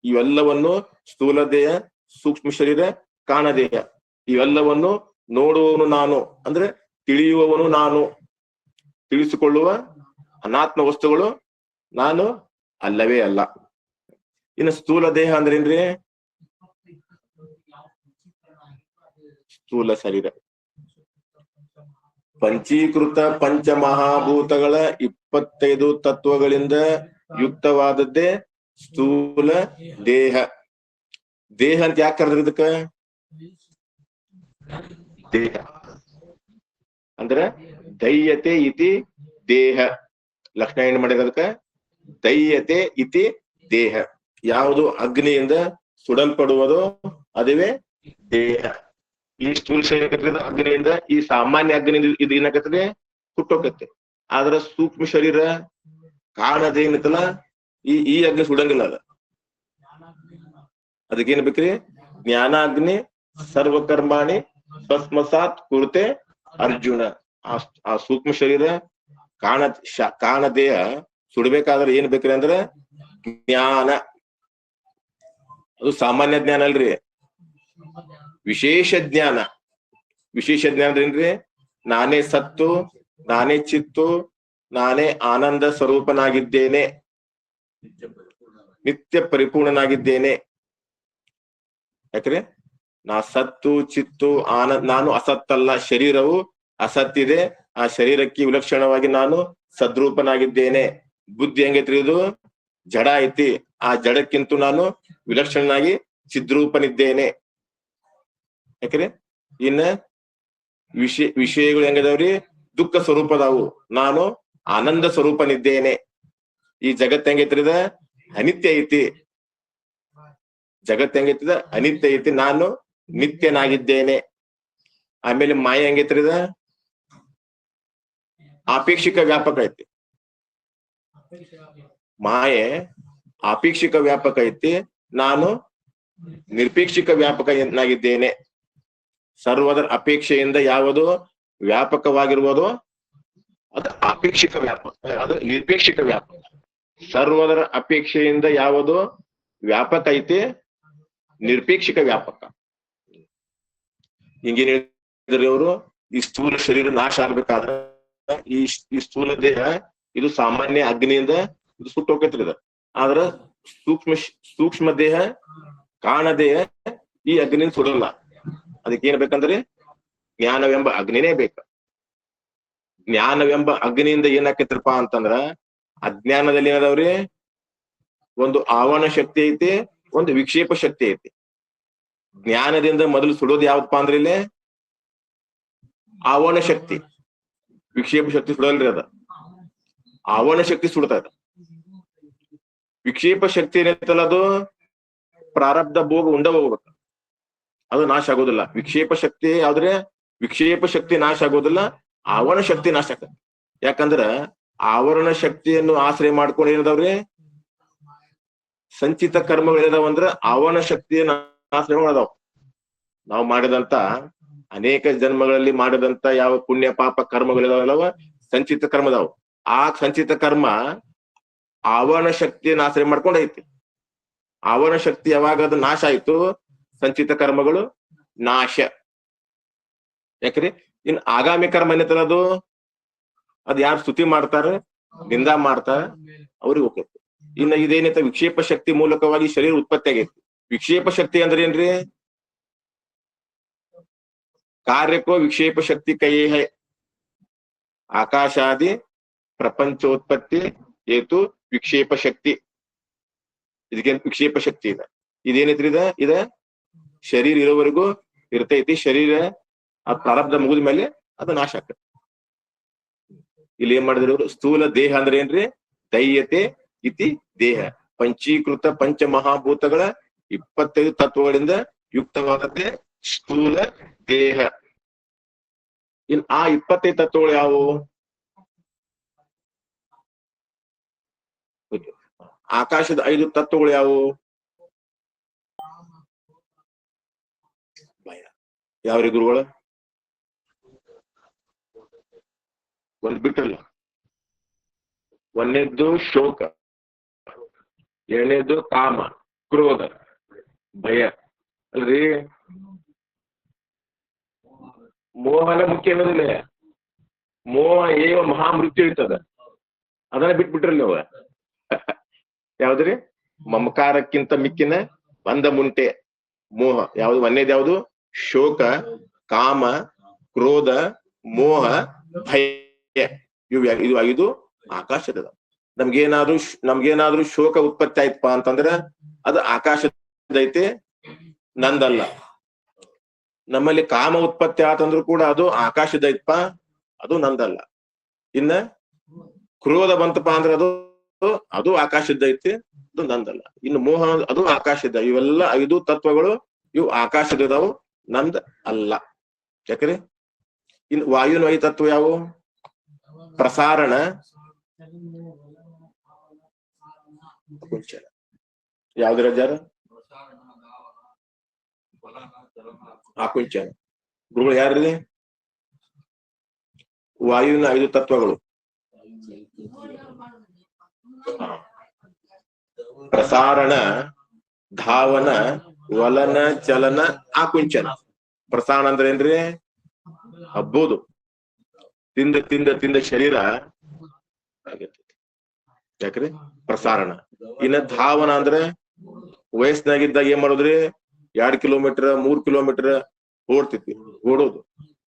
ಇವೆಲ್ಲವನ್ನು ಸ್ಥೂಲ ದೇಹ, ಸೂಕ್ಷ್ಮ ಶರೀರ, ಕಾರಣ ದೇಹ ಇವೆಲ್ಲವನ್ನು ನೋಡುವವನು ನಾನು ಅಂದ್ರೆ ತಿಳಿಯುವವನು ನಾನು. ತಿಳಿಸಿಕೊಳ್ಳುವ ಅನಾತ್ಮ ವಸ್ತುಗಳು ನಾನು ಅಲ್ಲವೇ ಅಲ್ಲ. ಇನ್ನು ಸ್ಥೂಲ ದೇಹ ಅಂದ್ರೆ ಏನ್ರಿ? ಸ್ಥೂಲ ಶರೀರ ಪಂಚೀಕೃತ ಪಂಚಮಹಾಭೂತಗಳ 25 ತತ್ವಗಳಿಂದ ಯುಕ್ತವಾದದ್ದೇ ಸ್ಥೂಲ ದೇಹ. ದೇಹ ಅಂತ ಯಾಕೆ ಕರೆದ್ರ? ಇದಕ್ಕ ದೇಹ ಅಂದ್ರೆ ದೈಯತೆ ಇತಿ ದೇಹ. ಲಕ್ಷಣ ಏನ್ ಮಾಡಿದ? ಅದಕ್ಕ ದೈಯತೆ ಇತಿ ದೇಹ. ಯಾವುದು ಅಗ್ನಿಯಿಂದ ಸುಡಲ್ಪಡುವುದೋ ಅದುವೇ ದೇಹ. ಈ ಸ್ಥೂಲ ಶರೀರ ಅಗ್ನಿಯಿಂದ, ಈ ಸಾಮಾನ್ಯ ಅಗ್ನಿಯಿಂದ ಇದು ಏನಾಗತ್ತದೆ? ಸುಟ್ಟೋಗತ್ತೆ. ಆದ್ರ ಸೂಕ್ಷ್ಮ ಶರೀರ ಕಾರಣದೇನಿತ್ತಲ್ಲ, ಈ ಅಗ್ನಿ ಸುಡಂಗಿಲ್ಲ. ಅದಕ್ಕೇನ್ ಬೇಕ್ರಿ? ಜ್ಞಾನಾಗ್ನಿ ಸರ್ವಕರ್ಮಾಣಿ ಭಸ್ಮಸಾತ್ ಕುರುತೆ ಅರ್ಜುನ. ಆ ಸೂಕ್ಷ್ಮ ಶರೀರ ಕಾರಣ ದೇಹ ಸುಡ್ಬೇಕಾದ್ರೆ ಏನ್ ಬೇಕ್ರಿ ಅಂದ್ರೆ ಜ್ಞಾನ. ಅದು ಸಾಮಾನ್ಯ ಜ್ಞಾನ ಅಲ್ರಿ, ವಿಶೇಷ ಜ್ಞಾನ. ವಿಶೇಷ ಜ್ಞಾನ ಏನ್ರಿ? ನಾನೇ ಸತ್ತು, ನಾನೇ ಚಿತ್ತು, ನಾನೇ ಆನಂದ ಸ್ವರೂಪನಾಗಿದ್ದೇನೆ, ನಿತ್ಯ ಪರಿಪೂರ್ಣನಾಗಿದ್ದೇನೆ. ಯಾಕ್ರಿ? ನಾ ಸತ್ತು ಚಿತ್ತು ನಾನು ಅಸತ್ತಲ್ಲ. ಶರೀರವು ಅಸತ್ತಿದೆ, ಆ ಶರೀರಕ್ಕೆ ವಿಲಕ್ಷಣವಾಗಿ ನಾನು ಸದ್ರೂಪನಾಗಿದ್ದೇನೆ. ಬುದ್ಧಿ ಹೆಂಗೈತ್ರಿ? ಇದು ಜಡ ಐತಿ, ಆ ಜಡಕ್ಕಿಂತ ನಾನು ವಿಲಕ್ಷಣನಾಗಿ ಚಿದ್ರೂಪನಿದ್ದೇನೆ. ಯಾಕ್ರಿ? ಇನ್ನ ವಿಷಯಗಳು ಹೆಂಗದವ್ರಿ? ದುಃಖ ಸ್ವರೂಪದವು, ನಾನು ಆನಂದ ಸ್ವರೂಪನಿದ್ದೇನೆ. ಈ ಜಗತ್ ಹೆಂಗೈತ್ರಿದ? ಅನಿತ್ಯ ಐತಿ. ಜಗತ್ ಹೆಂಗೈತಿದ? ಅನಿತ್ಯ ಐತಿ, ನಾನು ನಿತ್ಯನಾಗಿದ್ದೇನೆ. ಆಮೇಲೆ ಮಾಯ ಹೆಂಗೈತ್ರಿದ? ಆಪೇಕ್ಷಿಕ ವ್ಯಾಪಕ ಐತಿ. ಮಾಯೆ ಆಪೇಕ್ಷಿಕ ವ್ಯಾಪಕ ಐತಿ, ನಾನು ನಿರಪೇಕ್ಷಿಕ ವ್ಯಾಪಕ ಎನ್ನಾಗಿದ್ದೇನೆ. ಸರ್ವದರ ಅಪೇಕ್ಷೆಯಿಂದ ಯಾವುದು ವ್ಯಾಪಕವಾಗಿರುವುದೋ ಅದು ಆಪೇಕ್ಷಿಕ ವ್ಯಾಪಕ, ಅದು ನಿರಪೇಕ್ಷಿಕ ವ್ಯಾಪಕ. ಸರ್ವದರ ಅಪೇಕ್ಷೆಯಿಂದ ಯಾವುದು ವ್ಯಾಪಕ ಐತಿ, ನಿರಪೇಕ್ಷಿಕ ವ್ಯಾಪಕ. ಹಿಂಗೇನ್ ಹೇಳಿದ್ರಿ ಅವರು? ಈ ಸ್ಥೂಲ ಶರೀರ ನಾಶ ಆಗ್ಬೇಕಾದ್ರೆ ಈ ಸ್ಥೂಲ ದೇಹ ಇದು ಸಾಮಾನ್ಯ ಅಗ್ನಿಯಿಂದ ಇದು ಸುಟ್ಟು ಹೋಗತ್ರಿ. ಆದ್ರ ಸೂಕ್ಷ್ಮ ದೇಹ, ಕಾರಣ ದೇಹ ಈ ಅಗ್ನಿಯಿಂದ ಸುಡಲ್ಲ. ಅದಕ್ಕೆ ಏನ್ ಬೇಕಂದ್ರೆ ಜ್ಞಾನವೆಂಬ ಅಗ್ನಿನೇ ಬೇಕ. ಜ್ಞಾನವೆಂಬ ಅಗ್ನಿಯಿಂದ ಏನಾಕೈತ್ರಪ್ಪ ಅಂತಂದ್ರ, ಅಜ್ಞಾನದಲ್ಲಿ ಏನದವ್ರಿ? ಒಂದು ಆವರಣ ಶಕ್ತಿ ಐತಿ, ಒಂದು ವಿಕ್ಷೇಪ ಶಕ್ತಿ ಐತಿ. ಜ್ಞಾನದಿಂದ ಮೊದಲು ಸುಡೋದು ಯಾವದಪ್ಪ ಅಂದ್ರೆ ಇಲ್ಲಿ ಆವರಣ ಶಕ್ತಿ. ವಿಕ್ಷೇಪ ಶಕ್ತಿ ಸುಡಲ್ರಿ ಅದ. ಆವರಣ ಶಕ್ತಿ ಸುಡ್ತಾ ಇದೆ. ವಿಕ್ಷೇಪ ಶಕ್ತಿ ಏನೈತಲ್ಲ ಅದು ಪ್ರಾರಬ್ಧ ಭೋಗ ಉಂಡ ಹೋಗ್ಬೇಕು, ಅದು ನಾಶ ಆಗೋದಿಲ್ಲ. ವಿಕ್ಷೇಪ ಶಕ್ತಿ ಆದ್ರೆ ವಿಕ್ಷೇಪ ಶಕ್ತಿ ನಾಶ ಆಗೋದಿಲ್ಲ, ಆವರಣ ಶಕ್ತಿ ನಾಶ ಆಗ್ತದೆ. ಯಾಕಂದ್ರ ಆವರಣ ಶಕ್ತಿಯನ್ನು ಆಶ್ರಯ ಮಾಡ್ಕೊಂಡು ಏನದವ್ರಿ ಸಂಚಿತ ಕರ್ಮಗಳು ಏನದಾವಂದ್ರ ಆವರಣ ಶಕ್ತಿಯನ್ನ ಆಶ್ರಯ ಮಾಡದಾವ್. ನಾವು ಮಾಡಿದಂತ ಅನೇಕ ಜನ್ಮಗಳಲ್ಲಿ ಮಾಡಿದಂತ ಯಾವ ಪುಣ್ಯ ಪಾಪ ಕರ್ಮಗಳಿದಾವಲ್ಲವ ಸಂಚಿತ ಕರ್ಮದಾವ್. ಆ ಸಂಚಿತ ಕರ್ಮ ಆವರಣ ಶಕ್ತಿಯನ್ನು ಆಶ್ರಯ ಮಾಡ್ಕೊಂಡು ಐತಿ. ಆವರಣ ಶಕ್ತಿ ಯಾವಾಗ ಅದು ನಾಶ ಆಯ್ತು, ಸಂಚಿತ ಕರ್ಮಗಳು ನಾಶ. ಯಾಕ್ರಿ ಇನ್ ಆಗಾಮಿ ಕರ್ಮ ಏನೈತಲ್ಲ ಅದು ಯಾರು ಸ್ತುತಿ ಮಾಡ್ತಾರ, ನಿಂದಾ ಮಾಡ್ತಾರ, ಅವ್ರಿಗೆ ಹೋಗ್ತೈತಿ. ಇನ್ನ ಇದೇನೈತ ವಿಕ್ಷೇಪ ಶಕ್ತಿ ಮೂಲಕವಾಗಿ ಶರೀರ ಉತ್ಪತ್ತಿ ಆಗೈತಿ. ವಿಕ್ಷೇಪ ಶಕ್ತಿ ಅಂದ್ರೆ ಏನ್ರಿ? ಕಾರ್ಯಕ್ಕೋ ವಿಕ್ಷೇಪ ಶಕ್ತಿ ಕೈಯೇ ಹೈ. ಆಕಾಶಾದಿ ಪ್ರಪಂಚೋತ್ಪತ್ತಿ ಏತು ವಿಕ್ಷೇಪ ಶಕ್ತಿ. ಇದಕ್ಕೇನ್ ವಿಕ್ಷೇಪ ಶಕ್ತಿ ಇದೆ. ಇದೇನೈತ್ರಿ ಇದ ಶರೀರ ಇರೋವರೆಗೂ ಇರ್ತೈತಿ. ಶರೀರ ಆ ಪ್ರಾರಬ್ಧ ಮುಗಿದ ಮೇಲೆ ಅದು ನಾಶ ಆಗ್ತದೆ. ಇಲ್ಲಿ ಏನ್ ಮಾಡಿದ್ರು ಇವ್ರು? ಸ್ಥೂಲ ದೇಹ ಅಂದ್ರೆ ಏನ್ರಿ? ದೈಯತೆ ಇತಿ ದೇಹ. ಪಂಚೀಕೃತ ಪಂಚ ಮಹಾಭೂತಗಳ 25 ತತ್ವಗಳಿಂದ ಯುಕ್ತವಾದದ್ದೇ ಸ್ಥೂಲ ದೇಹ. ಇನ್ ಆ 25 ತತ್ವಗಳು ಯಾವುವು? ಆಕಾಶದ 5 ತತ್ವಗಳು ಯಾವುವು? ಯಾವ್ರಿ ಗುರುಗಳು? ಒಂದ್ ಬಿಟ್ಟಲ್ಲ. ಒಂದನೇದ್ದು ಶೋಕ, ಎರಡನೇದ್ದು ಕಾಮ, ಕ್ರೋಧ, ಭಯ ಅಲ್ರಿ. ಮೋಹನ ಮುಖ್ಯ ಅನ್ನೋದಿಲ್ಲ. ಮೋಹ ಏವ ಮಹಾಮೃತ್ಯು ಇರ್ತದ, ಅದನ್ನ ಬಿಟ್ಬಿಟ್ರಲ್ಲ ಅವ. ಯಾವ್ದ್ರಿ? ಮಮಕಾರಕ್ಕಿಂತ ಮಿಕ್ಕಿನ ಬಂದ ಮುಂಟೆ ಮೋಹ. ಯಾವ್ದು? ಒಂದೇದ್ ಯಾವ್ದು? ಶೋಕ, ಕಾಮ, ಕ್ರೋಧ, ಮೋಹ, ಭಯ. ಇದು 5 ಆಕಾಶದ. ನಮ್ಗೇನಾದ್ರೂ ಶೋಕ ಉತ್ಪತ್ತಿ ಆಯ್ತಪ್ಪ ಅಂತಂದ್ರ ಅದು ಆಕಾಶದೈತೆ, ನಂದಲ್ಲ. ನಮ್ಮಲ್ಲಿ ಕಾಮ ಉತ್ಪತ್ತಿ ಆತಂದ್ರು ಕೂಡ ಅದು ಆಕಾಶದೈತಪ್ಪ, ಅದು ನಂದಲ್ಲ. ಇನ್ನ ಕ್ರೋಧ ಬಂತಪ್ಪ ಅಂದ್ರೆ ಅದು ಆಕಾಶದೈತಿ, ಅದು ನಂದಲ್ಲ. ಇನ್ನು ಮೋಹ ಅದು ಆಕಾಶದ. ಇವೆಲ್ಲ 5 ತತ್ವಗಳು ಇವು ಆಕಾಶದವು, ನಂದ್ ಅಲ್ಲ. ಯಾಕ್ರಿ? ಇನ್ನು ವಾಯುನ 5 ತತ್ವ ಯಾವುವು? ಪ್ರಸಾರಣ, ಕುಂಚನ. ಯಾವ್ದು ರಜಾರ? ಆಕುಂಚನ. ಗುರುಗಳು ಯಾರಲ್ಲಿ? ವಾಯುವಿನ 5 ತತ್ವಗಳು ಪ್ರಸಾರಣ, ಧಾವನ, ವಲನ, ಚಲನ, ಆಕುಂಚನ. ಪ್ರಸಾರಣ ಅಂದ್ರೆ ಏನ್ರಿ? ಹಬ್ಬೋದು. ತಿಂದ ತಿಂದ ತಿಂದ ಶರೀರ ಆಗತ್ತೆ. ಯಾಕ್ರಿ? ಪ್ರಸಾರಣ. ಇನ್ನ ಧಾವನ ಅಂದ್ರೆ ವಯಸ್ಸಿನಾಗಿದ್ದಾಗ ಏನ್ ಮಾಡೋದ್ರಿ? 2 ಕಿಲೋಮೀಟರ್ 3 ಕಿಲೋಮೀಟರ್ ಓಡ್ತಿದ್ವಿ, ಓಡೋದು.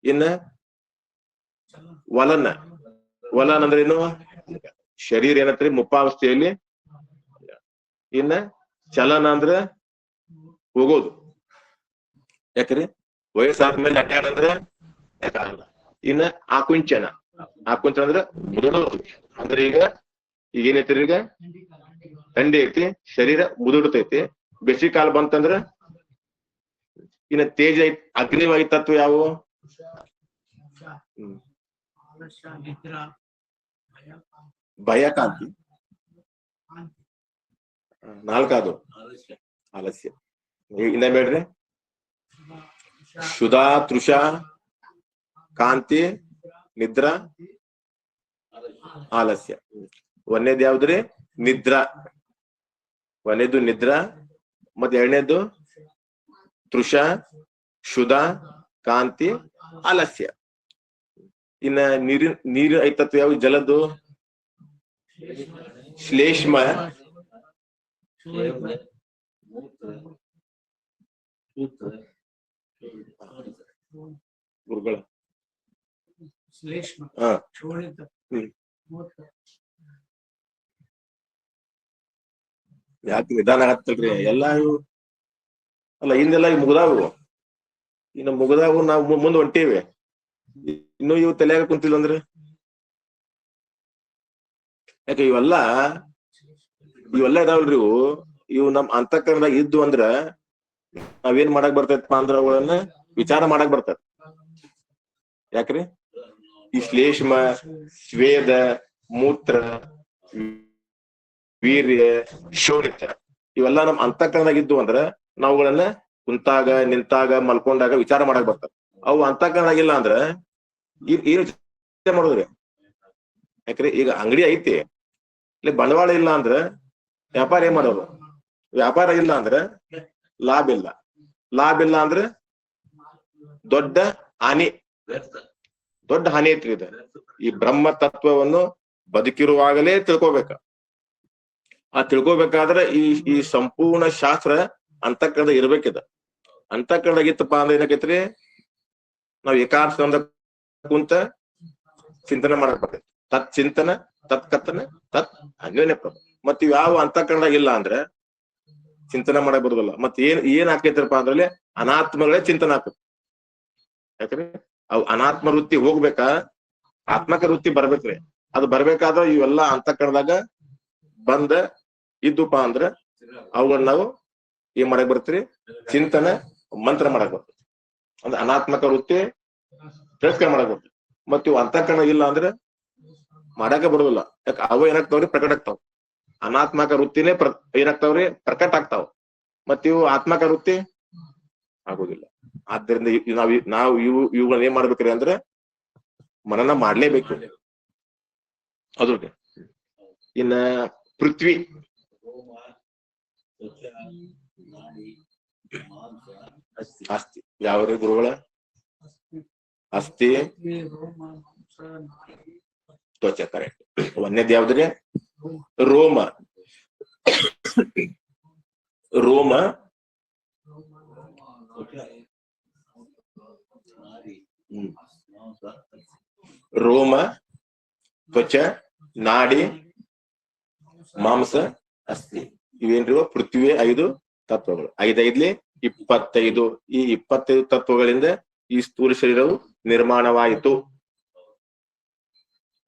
ಇನ್ನ ವಲನ ಅಂದ್ರೆ ಏನು? ಶರೀರ ಏನತ್ರಿ? ಮುಪ್ಪಾವಸ್ಥೆಯಲ್ಲಿ. ಇನ್ನ ಚಲನ ಅಂದ್ರೆ ಹೋಗೋದು. ಯಾಕ್ರಿ? ವಯಸ್ಸಾದ್ಮೇಲೆ ಅಡ್ಡಾಡಂದ್ರೆ ಯಾಕಾಗಲ್ಲ. ಇನ್ನ ಆಕುಂಚನ ಅಂದ್ರೆ ಮುದುಡೋದು. ಅಂದ್ರೆ ಈಗ ಏನೈತಿ? ಈಗ ಥಂಡಿ ಐತಿ, ಶರೀರ ಮುದುಡ್ತೈತಿ. ಬೇಸಿಗೆ ಕಾಲ ಬಂತಂದ್ರ ಇನ್ನ ತೇಜ ಐತಿ. ಅಗ್ನಿವಾಯು ತತ್ವ ಯಾವುವು? ಭಯ, ಕಾಂತಿ. 4 ಆಲಸ್ಯ. ಇನ್ನ ಬೇಡ್ರಿ? ಶುದಾ, ತೃಷ, ಕಾಂತಿ, ನಿದ್ರಾ, ಆಲಸ್ಯ. ಒಂದೇದ್ ಯಾವ್ದ್ರಿ? ನಿದ್ರಾ. ಒಂದೇದು ನಿದ್ರಾ, ಮತ್ತೆ ಎರಡನೇದು ತೃಷ, ಶುದ, ಕಾಂತಿ, ಆಲಸ್ಯ. ಇನ್ನ ನೀರು 5 ತತ್ವ ಯಾವ? ಜಲದ್ದು ಶ್ಲೇಷ್ಮ, ಗುರುಗಳ ಯಾಕೆ ನಿಧಾನ ಆಗತ್ತಲ್ರಿ? ಎಲ್ಲಾ ಇವು ಅಲ್ಲ, ಹಿಂದೆಲ್ಲ ಇವು ಮುಗ್ದಾವು. ಇನ್ನು ಮುಗ್ದಾವು, ನಾವು ಮುಂದ್ ಹೊಂಟೇವಿ. ಇನ್ನು ಇವು ತಲೆಯಾಗ ಕುಂತಿಲ್ಲ ಅಂದ್ರೆ ಯಾಕೆ ಇವೆಲ್ಲ ಇದಾವಲ್ರಿ ಇವು ನಮ್ ಅಂತಃಕರಣದಾಗ ಇದ್ದು ಅಂದ್ರ ನಾವೇನ್ ಮಾಡಕ್ ಬರ್ತೈತಪ್ಪ ಅಂದ್ರ ಅವುಗಳನ್ನ ವಿಚಾರ ಮಾಡಕ್ ಬರ್ತೈತಿ. ಯಾಕ್ರಿ ಈ ಶ್ಲೇಷ್ಮ, ಸ್ವೇದ, ಮೂತ್ರ, ವೀರ್ಯ, ಶೋಣಿತ ಇವೆಲ್ಲ ನಮ್ ಅಂತಃಕರಣದಾಗ ಇದ್ದು ಅಂದ್ರ ನಾವುಗಳನ್ನ ಕುಂತಾಗ, ನಿಂತಾಗ, ಮಲ್ಕೊಂಡಾಗ ವಿಚಾರ ಮಾಡಕ್ ಬರ್ತದೆ. ಅವು ಅಂತಃಕರಣದಾಗಿಲ್ಲ ಅಂದ್ರ ಏನು ಮಾಡೋದ್ರಿ? ಯಾಕ್ರಿ ಈಗ ಅಂಗಡಿ ಐತಿ, ಇಲ್ಲಿ ಬಂಡವಾಳ ಇಲ್ಲ ಅಂದ್ರ ವ್ಯಾಪಾರ ಏನ್ ಮಾಡೋದು? ವ್ಯಾಪಾರ ಇಲ್ಲ ಅಂದ್ರೆ ಲಾಭ ಇಲ್ಲ, ಲಾಭ ಇಲ್ಲ ಅಂದ್ರೆ ದೊಡ್ಡ ಹಾನಿ ಐತ್ರಿ. ಇದು ಈ ಬ್ರಹ್ಮ ತತ್ವವನ್ನು ಬದುಕಿರುವಾಗಲೇ ತಿಳ್ಕೊಬೇಕ. ಆ ತಿಳ್ಕೊಬೇಕಾದ್ರೆ ಈ ಸಂಪೂರ್ಣ ಶಾಸ್ತ್ರ ಅಂತಃಕರಣದ ಇರ್ಬೇಕಿದ. ಅಂತಃಕರಣದಾಗಿತ್ತಪ್ಪ ಅಂದ್ರೆ ಏನಕೈತ್ರಿ, ನಾವ್ ಏಕಾಂತದಿಂದ ಕುಂತ ಚಿಂತನೆ ಮಾಡಕ್ ಬರ್ತೈತಿ. ತತ್ ಚಿಂತನ, ತತ್ ಕಥನ, ತತ್ ಅನ್ಯೋನ್ಯ ಪ್ರಭ. ಮತ್ ಇವ್ ಯಾವ ಅಂತಃಕರಣದಾಗಿಲ್ಲ ಅಂದ್ರೆ ಚಿಂತನೆ ಮಾಡಕ್ ಬರುದಿಲ್ಲ. ಮತ್ ಏನ್ ಆಕೈತ್ರಪ್ಪ ಅಂದ್ರಲ್ಲಿ ಅನಾತ್ಮಗಳೇ ಚಿಂತನೆ ಆಗ್ತದೆ. ಯಾಕ್ರಿ ಅವ್ ಅನಾತ್ಮ ವೃತ್ತಿ ಹೋಗ್ಬೇಕಾ, ಆತ್ಮಕ ವೃತ್ತಿ ಬರ್ಬೇಕ್ರಿ. ಅದು ಬರ್ಬೇಕಾದ್ರ ಇವೆಲ್ಲಾ ಅಂತಃಕರಣದಾಗ ಬಂದ ಇದ್ದುಪ ಅಂದ್ರ ಅವುಗಳನ್ನ ನಾವು ಏನ್ ಮಾಡಕ್ ಬರ್ತೀರಿ? ಚಿಂತನೆ, ಮಂತ್ರ ಮಾಡಕ್ ಬರ್ತದೆ. ಅಂದ್ರೆ ಅನಾತ್ಮಕ ವೃತ್ತಿ ತಿರಸ್ಕಾರ ಮಾಡಕ್ ಬರ್ತದೆ. ಮತ್ ಇವ್ ಅಂತಃಕರಣ ಇಲ್ಲ ಅಂದ್ರೆ ಮಾಡಾಕ ಬರುದಿಲ್ಲ. ಯಾಕ ಅವ ಏನಾಗ್ತಾವ್ರಿ? ಪ್ರಕಟ ಆಗ್ತಾವ. ಅನಾತ್ಮಕ ವೃತ್ತಿನೇ ಏನಾಗ್ತಾವ್ರಿ? ಪ್ರಕಟ ಆಗ್ತಾವ. ಮತ್ ಇವು ಆತ್ಮಕ ವೃತ್ತಿ ಆಗುದಿಲ್ಲ. ಆದ್ದರಿಂದ ನಾವು ಇವುಗಳನ್ನ ಏನ್ ಮಾಡ್ಬೇಕ್ರಿ ಅಂದ್ರೆ ಮನನ ಮಾಡ್ಲೇಬೇಕು. ಅದು ಇನ್ನ ಪೃಥ್ವಿ, ಅಸ್ಥಿ ಯಾವ್ರಿ ಗುರುಗಳ? ಅಸ್ಥಿ, ತ್ವಚ. ಕರೆಕ್ಟ್. ಒಂದೇದ್ ಯಾವ್ದ್ರಿ? ರೋಮ. ರೋಮ, ರೋಮ, ತ್ವಚ, ನಾಡಿ, ಮಾಂಸ, ಅಸ್ಥಿ. ಇವೇನ್ರಿ? ಪೃಥ್ವಿ 5 ತತ್ವಗಳು. 5 25. ಈ 25 ತತ್ವಗಳಿಂದ ಈ ಸ್ಥೂಲ ಶರೀರವು ನಿರ್ಮಾಣವಾಯಿತು.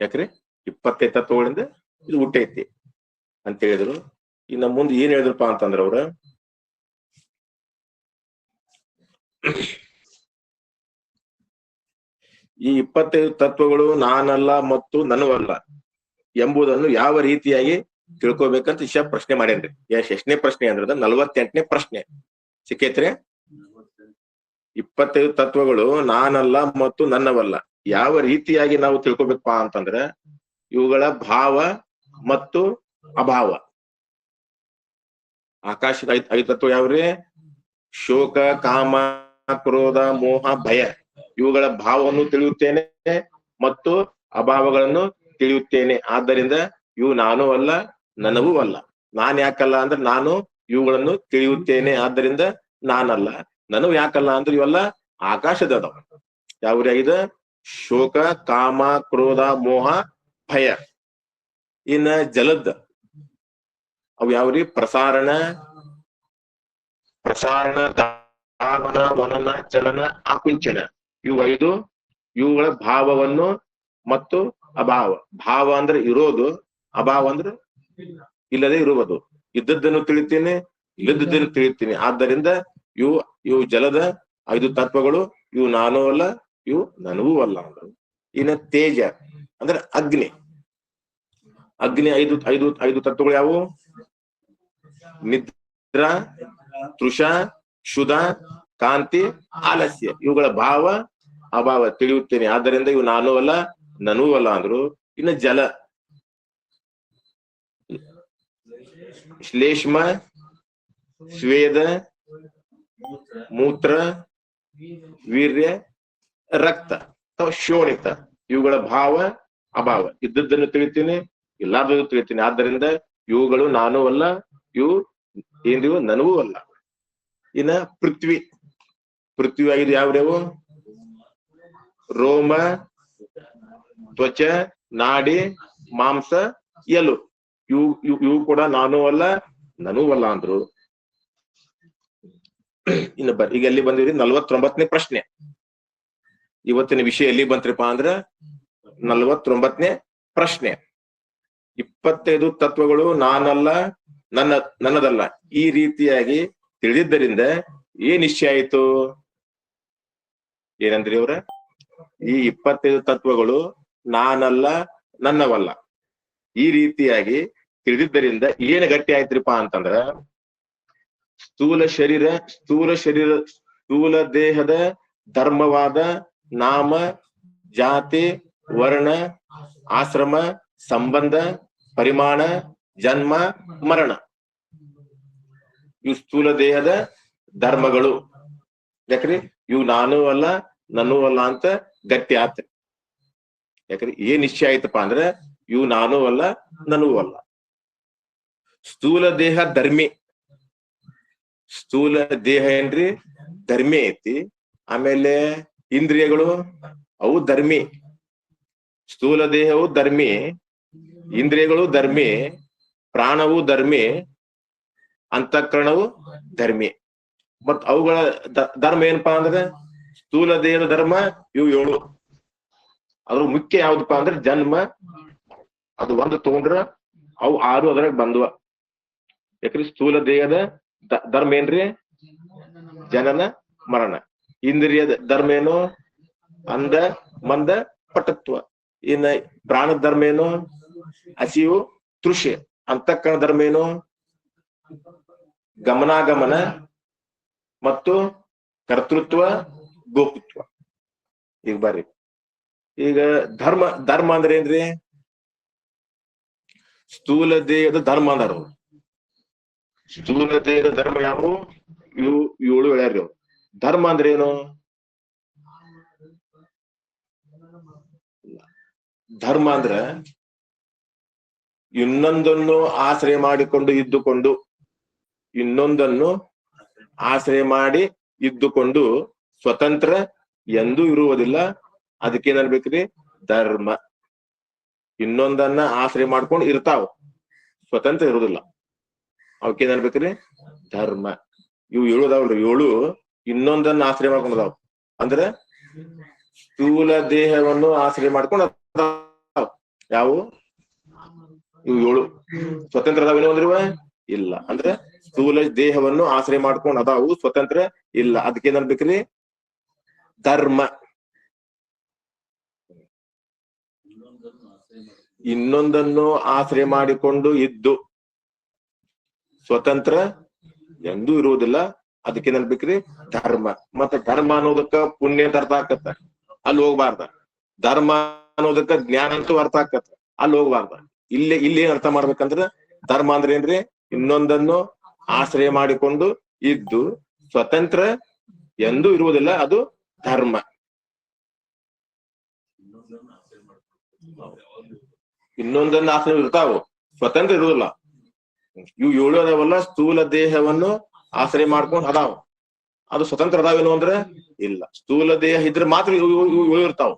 ಯಾಕ್ರಿ 25 ತತ್ವಗಳಿಂದ ಇದು ಹುಟ್ಟೈತಿ ಅಂತ ಹೇಳಿದ್ರು. ಇನ್ನ ಮುಂದೆ ಏನ್ ಹೇಳಿದ್ರಪ್ಪ ಅಂತಂದ್ರ ಅವ್ರ ಈ 25 ತತ್ವಗಳು ನಾನಲ್ಲ ಮತ್ತು ನನವಲ್ಲ ಎಂಬುದನ್ನು ಯಾವ ರೀತಿಯಾಗಿ ತಿಳ್ಕೊಬೇಕಂತ ಇಷ್ಟ ಪ್ರಶ್ನೆ ಮಾಡ್ಯಾನ್ರಿ. ಎಷ್ಟನೇ ಪ್ರಶ್ನೆ ಅಂದ್ರದ? 48ನೇ ಪ್ರಶ್ನೆ. ಸಿಕ್ಕೈತ್ರಿ? 25 ತತ್ವಗಳು ನಾನಲ್ಲ ಮತ್ತು ನನ್ನವಲ್ಲ ಯಾವ ರೀತಿಯಾಗಿ ನಾವು ತಿಳ್ಕೊಬೇಕಪ್ಪ ಅಂತಂದ್ರ ಇವುಗಳ ಭಾವ ಮತ್ತು ಅಭಾವ. ಆಕಾಶದ 5 ತತ್ವ ಯಾವ್ರಿ? ಶೋಕ, ಕಾಮ, ಕ್ರೋಧ, ಮೋಹ, ಭಯ. ಇವುಗಳ ಭಾವವನ್ನು ತಿಳಿಯುತ್ತೇನೆ ಮತ್ತು ಅಭಾವಗಳನ್ನು ತಿಳಿಯುತ್ತೇನೆ. ಆದ್ದರಿಂದ ಇವು ನಾನು ಅಲ್ಲ, ನನಗೂ ಅಲ್ಲ. ನಾನ್ ಯಾಕಲ್ಲ ಅಂದ್ರೆ ನಾನು ಇವುಗಳನ್ನು ತಿಳಿಯುತ್ತೇನೆ, ಆದ್ದರಿಂದ ನಾನಲ್ಲ. ನನಗೂ ಯಾಕಲ್ಲ ಅಂದ್ರೆ ಇವೆಲ್ಲ ಆಕಾಶದ ಅದಾವ. ಯಾವ್ರಿ? 5: ಶೋಕ, ಕಾಮ, ಕ್ರೋಧ, ಮೋಹ, ಭಯ. ಇನ್ನ ಜಲದ್ ಅವು ಯಾವ್ರಿ? ಪ್ರಸಾರಣ, ಧಾವನ, ವನನ, ಚಲನ, ಆಕುಂಚನ. ಇವು 5 ಇವುಗಳ ಭಾವವನ್ನು ಮತ್ತು ಅಭಾವ. ಭಾವ ಅಂದ್ರೆ ಇರೋದು, ಅಭಾವ ಅಂದ್ರೆ ಇಲ್ಲದೆ ಇರುವುದು. ಇದ್ದದ್ದನ್ನು ತಿಳಿತೀನಿ, ಇಲ್ಲದದ್ದನ್ನು ತಿಳಿತೀನಿ. ಆದ್ದರಿಂದ ಇವು ಜಲದ 5 ತತ್ವಗಳು. ಇವು ನಾನು ಅಲ್ಲ, ಇವು ನನಗೂ ಅಲ್ಲ ಅಂದ್ರು. ಇನ್ನು ತೇಜ ಅಂದ್ರೆ ಅಗ್ನಿ. ಅಗ್ನಿ 5 ತತ್ವಗಳು ಯಾವುವು? ನಿದ್ರಾ, ತೃಷ, ಕ್ಷುಧ, ಕಾಂತಿ, ಆಲಸ್ಯ. ಇವುಗಳ ಭಾವ ಅಭಾವ ತಿಳಿಯುತ್ತೇನೆ, ಆದ್ದರಿಂದ ಇವು ನಾನು ಅಲ್ಲ, ನನಗೂ ಅಲ್ಲ ಅಂದ್ರು. ಇನ್ನು ಜಲ ಶ್ಲೇಷ್ಮ, ಸ್ವೇದ, ಮೂತ್ರ, ವೀರ್ಯ, ರಕ್ತ ಅಥವಾ ಶೋಣಿತ. ಇವುಗಳ ಭಾವ ಅಭಾವ. ಇದ್ದದ್ದನ್ನು ತಿಳಿತೀನಿ, ಇಲ್ಲಾರ್ದನ್ನು ತಿಳಿತೀನಿ. ಆದ್ದರಿಂದ ಇವುಗಳು ನಾನು ಅಲ್ಲ, ಇವು ಏನ್ರಿವು? ನನಗೂ ಅಲ್ಲ. ಇನ್ನ ಪೃಥ್ವಿ 5 ಯಾವ್ಯಾವು? ರೋಮ, ತ್ವಚ, ನಾಡಿ, ಮಾಂಸ, ಎಲು. ಇವು ಕೂಡ ನಾನು ಅಲ್ಲ, ನನೂ ಅಲ್ಲ ಅಂದ್ರು. ಇನ್ನು ಈಗ ಎಲ್ಲಿ ಬಂದಿರಿ? 49ನೇ ಪ್ರಶ್ನೆ. ಇವತ್ತಿನ ವಿಷಯ ಎಲ್ಲಿ ಬಂತ್ರಿಪಾ ಅಂದ್ರ 49ನೇ ಪ್ರಶ್ನೆ. 25 ತತ್ವಗಳು ನಾನಲ್ಲ, ನನ್ನದಲ್ಲ ಈ ರೀತಿಯಾಗಿ ತಿಳಿದಿದ್ದರಿಂದ ಏನ್ ನಿಶ್ಚಯ ಆಯ್ತು? ಏನಂದ್ರಿ ಅವ್ರ? ಈ 25 ತತ್ವಗಳು ನಾನಲ್ಲ, ನನ್ನವಲ್ಲ ಈ ರೀತಿಯಾಗಿ ತಿಳಿದಿದ್ದರಿಂದ ಏನ್ ಗಟ್ಟಿ ಆಯ್ತ್ರಿಪಾ ಅಂತಂದ್ರ, ಸ್ಥೂಲ ದೇಹದ ಧರ್ಮವಾದ ನಾಮ, ಜಾತಿ, ವರ್ಣ, ಆಶ್ರಮ, ಸಂಬಂಧ, ಪರಿಮಾಣ, ಜನ್ಮ, ಮರಣ ಇವು ಸ್ಥೂಲ ದೇಹದ ಧರ್ಮಗಳು. ಯಾಕ್ರಿ ಇವು ನಾನು ಅಲ್ಲ, ನನ್ನೂ ಅಲ್ಲ ಅಂತ ಗಟ್ಟಿ ಆತ್ರಿ. ಯಾಕ್ರಿ ಏನ್ ನಿಶ್ಚಯ ಆಯ್ತಪ್ಪ ಅಂದ್ರೆ ಇವು ನಾನು ಅಲ್ಲ, ನನಗೂ ಅಲ್ಲ. ಸ್ಥೂಲ ದೇಹ ಧರ್ಮಿ, ಸ್ಥೂಲ ದೇಹ ಏನ್ರಿ ಧರ್ಮಿ ಐತಿ. ಆಮೇಲೆ ಇಂದ್ರಿಯಗಳು ಅವು ಧರ್ಮಿ. ಸ್ಥೂಲ ದೇಹವು ಧರ್ಮಿ, ಇಂದ್ರಿಯಗಳು ಧರ್ಮಿ, ಪ್ರಾಣವು ಧರ್ಮಿ, ಅಂತಃಕರಣವು ಧರ್ಮಿ. ಮತ್ ಅವುಗಳ ಧರ್ಮ ಏನಪ್ಪಾ ಅಂದ್ರೆ ಸ್ಥೂಲ ದೇಹದ ಧರ್ಮ ಇವು 7. ಅದ್ರ ಮುಖ್ಯ ಯಾವ್ದಪ್ಪಾ ಅಂದ್ರೆ ಜನ್ಮ, ಅದು ಒಂದು ತಗೊಂಡ್ರ ಅವು 6 ಅದ್ರಾಗ ಬಂದ್ವ. ಯಾಕ್ರಿ ಸ್ಥೂಲ ದೇಹದ ಧರ್ಮ ಏನ್ರಿ ಜನನ ಮರಣ. ಇಂದ್ರಿಯದ ಧರ್ಮ ಏನು ಅಂದ ಮಂದ ಪಟತ್ವ. ಇನ್ನ ಪ್ರಾಣದ ಧರ್ಮ ಏನು ಹಸಿವು ತೃಷೆ. ಅಂತಃಕರಣ ಧರ್ಮ ಏನು ಗಮನಾಗಮನ ಮತ್ತು ಕರ್ತೃತ್ವ ಗೋಪುತ್ವ. ಈಗ ಬರ್ರಿ, ಈಗ ಧರ್ಮ ಅಂದ್ರೆ ಏನ್ರಿ? ಸ್ಥೂಲ ದೇಹದ ಧರ್ಮ ಅಂದಾರ. ಸ್ಥೂಲ ದೇಹದ ಧರ್ಮ ಯಾವ ಇವು 7 ಹೇಳ್ಯಾರ್ರಿ ಅವ್ರು. ಧರ್ಮ ಅಂದ್ರೆ ಏನು? ಧರ್ಮ ಅಂದ್ರ ಇನ್ನೊಂದನ್ನು ಆಶ್ರಯ ಮಾಡಿಕೊಂಡು ಇದ್ದುಕೊಂಡು, ಇನ್ನೊಂದನ್ನು ಆಶ್ರಯ ಮಾಡಿ ಇದ್ದುಕೊಂಡು ಸ್ವತಂತ್ರ ಎಂದೂ ಇರುವುದಿಲ್ಲ. ಅದಕ್ಕೇನ್ ಅನ್ಬೇಕ್ರಿ? ಧರ್ಮ. ಇನ್ನೊಂದನ್ನ ಆಶ್ರಯ ಮಾಡ್ಕೊಂಡು ಇರ್ತಾವ, ಸ್ವತಂತ್ರ ಇರುವುದಿಲ್ಲ. ಅವಕ್ಕೇನ್ ಅನ್ಬೇಕ್ರಿ? ಧರ್ಮ. ಇವು 7 ಅದಾವಲ್ರಿ, 7 ಇನ್ನೊಂದನ್ನ ಆಶ್ರಯ ಮಾಡ್ಕೊಂಡದಾವ್. ಅಂದ್ರೆ ಸ್ಥೂಲ ದೇಹವನ್ನು ಆಶ್ರಯ ಮಾಡ್ಕೊಂಡು ಯಾವ ಇವು 7 ಸ್ವತಂತ್ರ ಅದಾವ. ಏನಂದ್ರಿವ ಇಲ್ಲ. ಅಂದ್ರೆ ಸ್ಥೂಲ ದೇಹವನ್ನು ಆಶ್ರಯ ಮಾಡ್ಕೊಂಡು ಅದಾವು, ಸ್ವತಂತ್ರ ಇಲ್ಲ. ಅದಕ್ಕೇನ್ ಅನ್ಬೇಕ್ರಿ? ಧರ್ಮ. ಇನ್ನೊಂದನ್ನು ಆಶ್ರಯ ಮಾಡಿಕೊಂಡು ಇದ್ದು ಸ್ವತಂತ್ರ ಎಂದೂ ಇರುವುದಿಲ್ಲ. ಅದಕ್ಕೇನ್ ಅನ್ಬೇಕ್ರಿ? ಧರ್ಮ. ಮತ್ತೆ ಧರ್ಮ ಅನ್ನೋದಕ್ಕ ಪುಣ್ಯ ಅಂತ ಅರ್ಥ ಆಕತ್ತ, ಅಲ್ಲಿ ಹೋಗ್ಬಾರ್ದ. ಧರ್ಮ ಅನ್ನೋದಕ್ಕ ಜ್ಞಾನ ಅಂತೂ ಅರ್ಥ ಆಕತ್ತ, ಅಲ್ಲಿ ಹೋಗ್ಬಾರ್ದ. ಇಲ್ಲಿ ಏನ್ ಅರ್ಥ ಮಾಡ್ಬೇಕಂದ್ರ ಧರ್ಮ ಅಂದ್ರೆ ಏನ್ರಿ? ಇನ್ನೊಂದನ್ನು ಆಶ್ರಯ ಮಾಡಿಕೊಂಡು ಇದ್ದು ಸ್ವತಂತ್ರ ಎಂದೂ ಇರುವುದಿಲ್ಲ, ಅದು ಧರ್ಮ. ಇನ್ನೊಂದನ್ನ ಆಶ್ರಯ ಇರ್ತಾವು, ಸ್ವತಂತ್ರ ಇರುವುದಿಲ್ಲ. ಇವು 7 ಅದಾವಲ್ಲ, ಸ್ಥೂಲ ದೇಹವನ್ನು ಆಶ್ರಯ ಮಾಡ್ಕೊಂಡು ಅದಾವ, ಅದು ಸ್ವತಂತ್ರ ಅದಾವೇನು ಅಂದ್ರೆ ಇಲ್ಲ. ಸ್ಥೂಲ ದೇಹ ಇದ್ರೆ ಮಾತ್ರ ಇವು ಇರ್ತಾವ.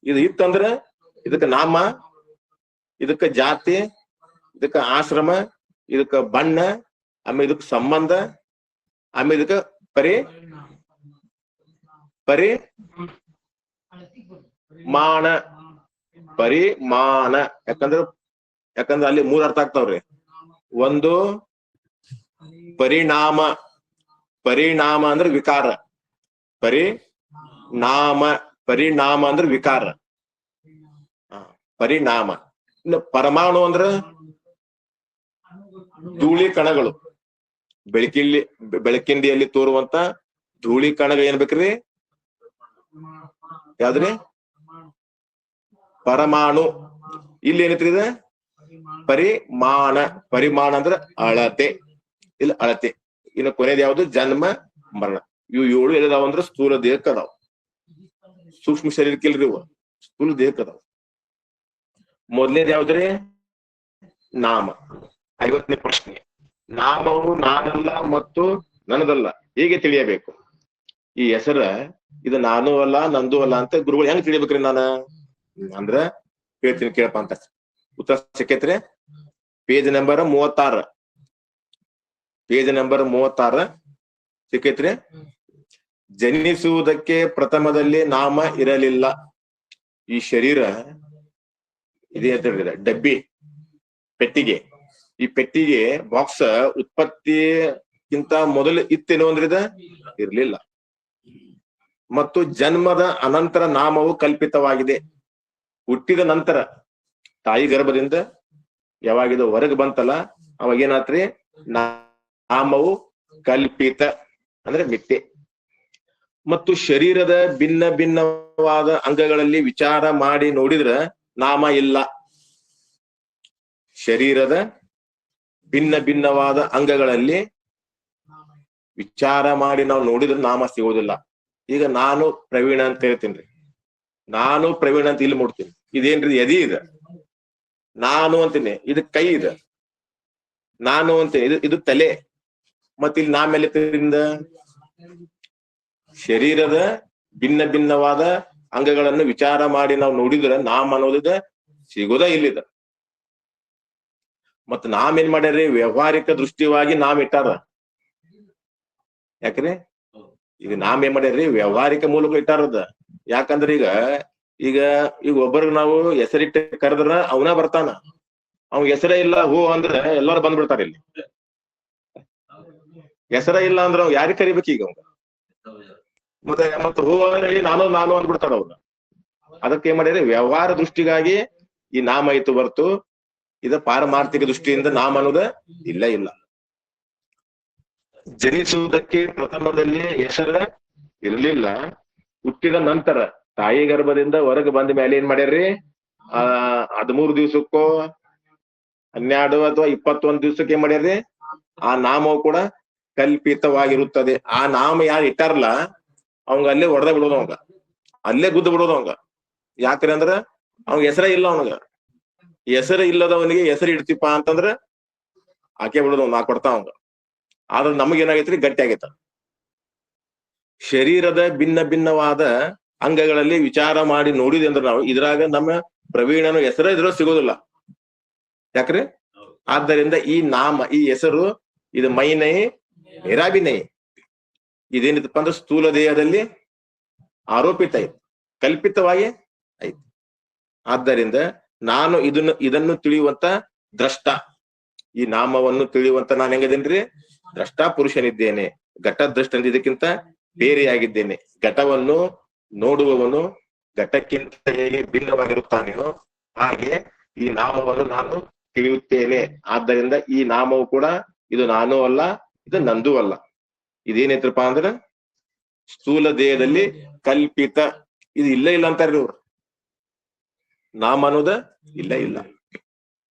ಇದು ಇತ್ತಂದ್ರೆ ಇದಕ್ಕ ನಾಮ, ಇದಕ್ಕ ಜಾತಿ, ಇದಕ್ಕ ಆಶ್ರಮ, ಇದಕ್ಕ ಬಣ್ಣ, ಆಮೇಲೆ ಇದಕ್ಕ ಸಂಬಂಧ, ಆಮೇಲೆ ಇದಕ್ಕ ಪರಿಮಾಣ. ಯಾಕಂದ್ರೆ ಅಲ್ಲಿ 3 ಅರ್ಥ ಆಗ್ತಾವ್ರಿ. ಒಂದು ಪರಿಣಾಮ ಅಂದ್ರೆ ವಿಕಾರ. ಪರಿಣಾಮ ಅಂದ್ರೆ ವಿಕಾರ. ಪರಿಣಾಮ. ಇನ್ನು ಪರಮಾಣು ಅಂದ್ರ ಧೂಳಿ ಕಣಗಳು. ಬೆಳಕಿಂಡಿಯಲ್ಲಿ ತೋರುವಂತ ಧೂಳಿ ಕಣಗಳು ಏನ್ ಬೇಕ್ರಿ? ಯಾವ್ದ್ರಿ? ಪರಮಾಣು. ಇಲ್ಲಿ ಏನೈತ್ರಿ? ಇದ ಪರಿಮಾಣ ಅಂದ್ರೆ ಅಳತೆ. ಇಲ್ಲ ಅಳತೆ. ಇನ್ನು ಕೊನೆಯದು ಯಾವ್ದು? ಜನ್ಮ ಮರಣ. ಇವು 7 ಎಲ್ಲಿದಾವ ಅಂದ್ರೆ ಸ್ಥೂಲ ದೇಹಕ್ಕೆ ಅದಾವ, ಸೂಕ್ಷ್ಮ ಶರೀರಕ್ಕೆ ಇಲ್ರಿ. ಇವು ಸ್ಥೂಲ ದೇಹಕ್ಕೆ ಅದಾವ. ಮೊದಲನೇದು ಯಾವ್ದ್ರಿ? ನಾಮ. 50ನೇ ಪ್ರಶ್ನೆ. ನಾಮವು ನಾನಲ್ಲ ಮತ್ತು ನನ್ನದಲ್ಲ ಹೇಗೆ ತಿಳಿಯಬೇಕು? ಈ ಹೆಸರ ಇದು ನಾನು ಅಲ್ಲ, ನಂದು ಅಲ್ಲ ಅಂತ ಗುರುಗಳು ಹೆಂಗ್ ತಿಳಿಬೇಕ್ರಿ? ಅಂದ್ರ ಹೇಳ್ತೀನಿ ಕೇಳಪ್ಪ ಅಂತ. ಉತ್ತರ ಸಿಕ್ಕೈತ್ರಿ. Page number 36 ಸಿಕ್ಕೈತ್ರಿ. ಜನಿಸುವುದಕ್ಕೆ ಪ್ರಥಮದಲ್ಲಿ ನಾಮ ಇರಲಿಲ್ಲ. ಈ ಶರೀರ ಇದೇ ಡಬ್ಬಿ. ಪೆಟ್ಟಿಗೆ. ಈ ಪೆಟ್ಟಿಗೆ ಬಾಕ್ಸ್ ಉತ್ಪತ್ತಿಗಿಂತ ಮೊದಲು ಇತ್ತೇನೋ ಅಂದ್ರೆ ಇದ ಇರ್ಲಿಲ್ಲ. ಮತ್ತು ಜನ್ಮದ ಅನಂತರ ನಾಮವು ಕಲ್ಪಿತವಾಗಿದೆ. ಹುಟ್ಟಿದ ನಂತರ ತಾಯಿ ಗರ್ಭದಿಂದ ಯಾವಾಗಿದು ಹೊರಗೆ ಬಂತಲ್ಲ ಅವಾಗ ಏನಾತ್ರಿ, ನಾಮವು ಕಲ್ಪಿತ ಅಂದ್ರೆ ಮಿಥ್ಯೆ. ಮತ್ತು ಶರೀರದ ಭಿನ್ನ ಭಿನ್ನವಾದ ಅಂಗಗಳಲ್ಲಿ ವಿಚಾರ ಮಾಡಿ ನೋಡಿದ್ರ ನಾಮ ಇಲ್ಲ. ಶರೀರದ ಭಿನ್ನ ಭಿನ್ನವಾದ ಅಂಗಗಳಲ್ಲಿ ವಿಚಾರ ಮಾಡಿ ನಾವು ನೋಡಿದ್ರೆ ನಾಮ ಸಿಗೋದಿಲ್ಲ. ಈಗ ನಾನು ಪ್ರವೀಣ ಅಂತ ಹೇಳ್ತೀನಿ, ನಾನು ಪ್ರವೀಣ ಅಂತ ಇಲ್ಲಿ ಮುಡ್ತೀನಿ, ಇದೇನ್ರಿ ಎದಿ ಇದೆ, ನಾನು ಅಂತೀನಿ, ಇದು ಕೈ ಇದೆ, ನಾನು ಅಂತೀನಿ, ಇದು ತಲೆ, ಮತ್ತೆ ಇಲ್ಲಿ ನಾಮೆಲ್ಲ ತಿಂದ ಶರೀರದ ಭಿನ್ನ ಭಿನ್ನವಾದ ಅಂಗಗಳನ್ನು ವಿಚಾರ ಮಾಡಿ ನಾವು ನೋಡಿದ್ರೆ ನಾಮ ಅನ್ನೋದಿದೆ ಸಿಗೋದ ಇಲ್ಲಿದ. ಮತ್ ನಾಮ್ ಏನ್ ಮಾಡ್ಯಾರಿ, ವ್ಯವಹಾರಿಕ ದೃಷ್ಟಿವಾಗಿ ನಾಮ್ ಇಟ್ಟಾರ. ಯಾಕ್ರಿ ಈಗ ನಾಮ್ ಏನ್ ಮಾಡ್ಯಾರಿ, ವ್ಯವಹಾರಿಕ ಮೂಲಕ ಇಟ್ಟಾರದ. ಯಾಕಂದ್ರ ಈಗ ಈಗ ಈಗ ಒಬ್ಬರಿಗೆ ನಾವು ಹೆಸರಿಟ್ಟು ಕರೆದ್ರ ಅವನ ಬರ್ತಾನ, ಅವ್ನ ಹೆಸರೇ ಇಲ್ಲ ಹೋ ಅಂದ್ರೆ ಎಲ್ಲಾರು ಬಂದ್ಬಿಡ್ತಾರ. ಇಲ್ಲಿ ಹೆಸರ ಇಲ್ಲ ಅಂದ್ರೆ ಅವ್ ಯಾರಿಗೆ ಕರಿಬೇಕು ಈಗ ಅವಂಗ? ಮತ್ತೆ ಹೋ ಅಂದ್ರೆ ನಾನು ಅಂದ್ಬಿಡ್ತಾರ ಅವ್ರ. ಅದಕ್ಕೆ ಏನ್ ಮಾಡ್ಯಾರಿ, ವ್ಯವಹಾರ ದೃಷ್ಟಿಗಾಗಿ ಈ ನಾಮ ಇತ್ತು ಬರ್ತು, ಇದ ಪಾರಮಾರ್ಥಿಕ ದೃಷ್ಟಿಯಿಂದ ನಾಮ ಅನ್ನೋದ ಇಲ್ಲ. ಜನಿಸುವುದಕ್ಕೆ ಪ್ರಥಮದಲ್ಲಿ ಹೆಸರ ಇರ್ಲಿಲ್ಲ. ಹುಟ್ಟಿದ ನಂತರ ತಾಯಿ ಗರ್ಭದಿಂದ ಹೊರಗೆ ಬಂದ ಮೇಲೆ ಏನ್ ಮಾಡ್ಯಾರ್ರಿ, 13 ದಿವ್ಸಕ್ಕೋ 12 ಅಥವಾ 21 ದಿವ್ಸಕ್ಕೆ ಏನ್ ಮಾಡ್ಯಾರ್ರಿ, ಆ ನಾಮವು ಕೂಡ ಕಲ್ಪಿತವಾಗಿರುತ್ತದೆ. ಆ ನಾಮ ಯಾರು ಇಟ್ಟಾರಲ್ಲ ಅವಂಗ ಅಲ್ಲೇ ಹೊಡೆದ ಬಿಡೋದು, ಅವಂಗ ಅಲ್ಲೇ ಗುದ್ದ ಬಿಡೋದು ಅವಂಗ. ಯಾಕ್ರಿ ಅಂದ್ರ ಅವಂಗ ಹೆಸರೇ ಇಲ್ಲ. ಅವನಿಗ ಹೆಸರು ಇಲ್ಲದವನಿಗೆ ಹೆಸರು ಇಡ್ತಿಪ್ಪ ಅಂತಂದ್ರ ಆಕೆ ಬಿಡೋದು, ಅವ್ನ ಕೊಡ್ತಾ ಅವಂಗ. ಆದ್ರ ನಮಗ ಏನಾಗೈತ್ರಿ, ಗಟ್ಟಿ ಆಗೈತ. ಶರೀರದ ಭಿನ್ನ ಭಿನ್ನವಾದ ಅಂಗಗಳಲ್ಲಿ ವಿಚಾರ ಮಾಡಿ ನೋಡಿದೆ ಅಂದ್ರೆ ನಾವು ಇದ್ರಾಗ ನಮ್ಮ ಪ್ರವೀಣನ ಹೆಸರ ಇದ್ರ ಸಿಗೋದಿಲ್ಲ. ಯಾಕ್ರಿ, ಆದ್ದರಿಂದ ಈ ನಾಮ, ಈ ಹೆಸರು ಇದು ಮೈನೈ ನಿರಾಭಿನಯ, ಇದೇನಿತ್ತಪ್ಪ ಅಂದ್ರೆ ಸ್ಥೂಲ ದೇಹದಲ್ಲಿ ಆರೋಪಿತ ಐತಿ, ಕಲ್ಪಿತವಾಗಿ ಐತಿ. ಆದ್ದರಿಂದ ನಾನು ಇದನ್ನು ತಿಳಿಯುವಂತ ದ್ರಷ್ಟ, ಈ ನಾಮವನ್ನು ತಿಳಿಯುವಂತ ನಾನು ಹೆಂಗದೇನ್ರಿ, ದ್ರಷ್ಟ ಪುರುಷನಿದ್ದೇನೆ. ಘಟದೃಷ್ಟ ಇದಕ್ಕಿಂತ ಬೇರೆಯಾಗಿದ್ದೇನೆ. ಘಟವನ್ನು ನೋಡುವವನು ಘಟಕ್ಕಿಂತ ಹೇಗೆ ಭಿನ್ನವಾಗಿರುತ್ತಾನೆಯೋ ಹಾಗೆ ಈ ನಾಮವನ್ನು ನಾನು ತಿಳಿಯುತ್ತೇನೆ. ಆದ್ದರಿಂದ ಈ ನಾಮವು ಕೂಡ ಇದು ನಾನೂ ಅಲ್ಲ, ಇದು ನಂದೂ ಅಲ್ಲ. ಇದೇನೈತ್ರಪ್ಪ ಅಂದ್ರ ಸ್ಥೂಲ ದೇಹದಲ್ಲಿ ಕಲ್ಪಿತ. ಇದು ಇಲ್ಲ ಅಂತಾರ್ರಿ ಇವ್ರು. ನಾಮ ಅನ್ನೋದ ಇಲ್ಲ.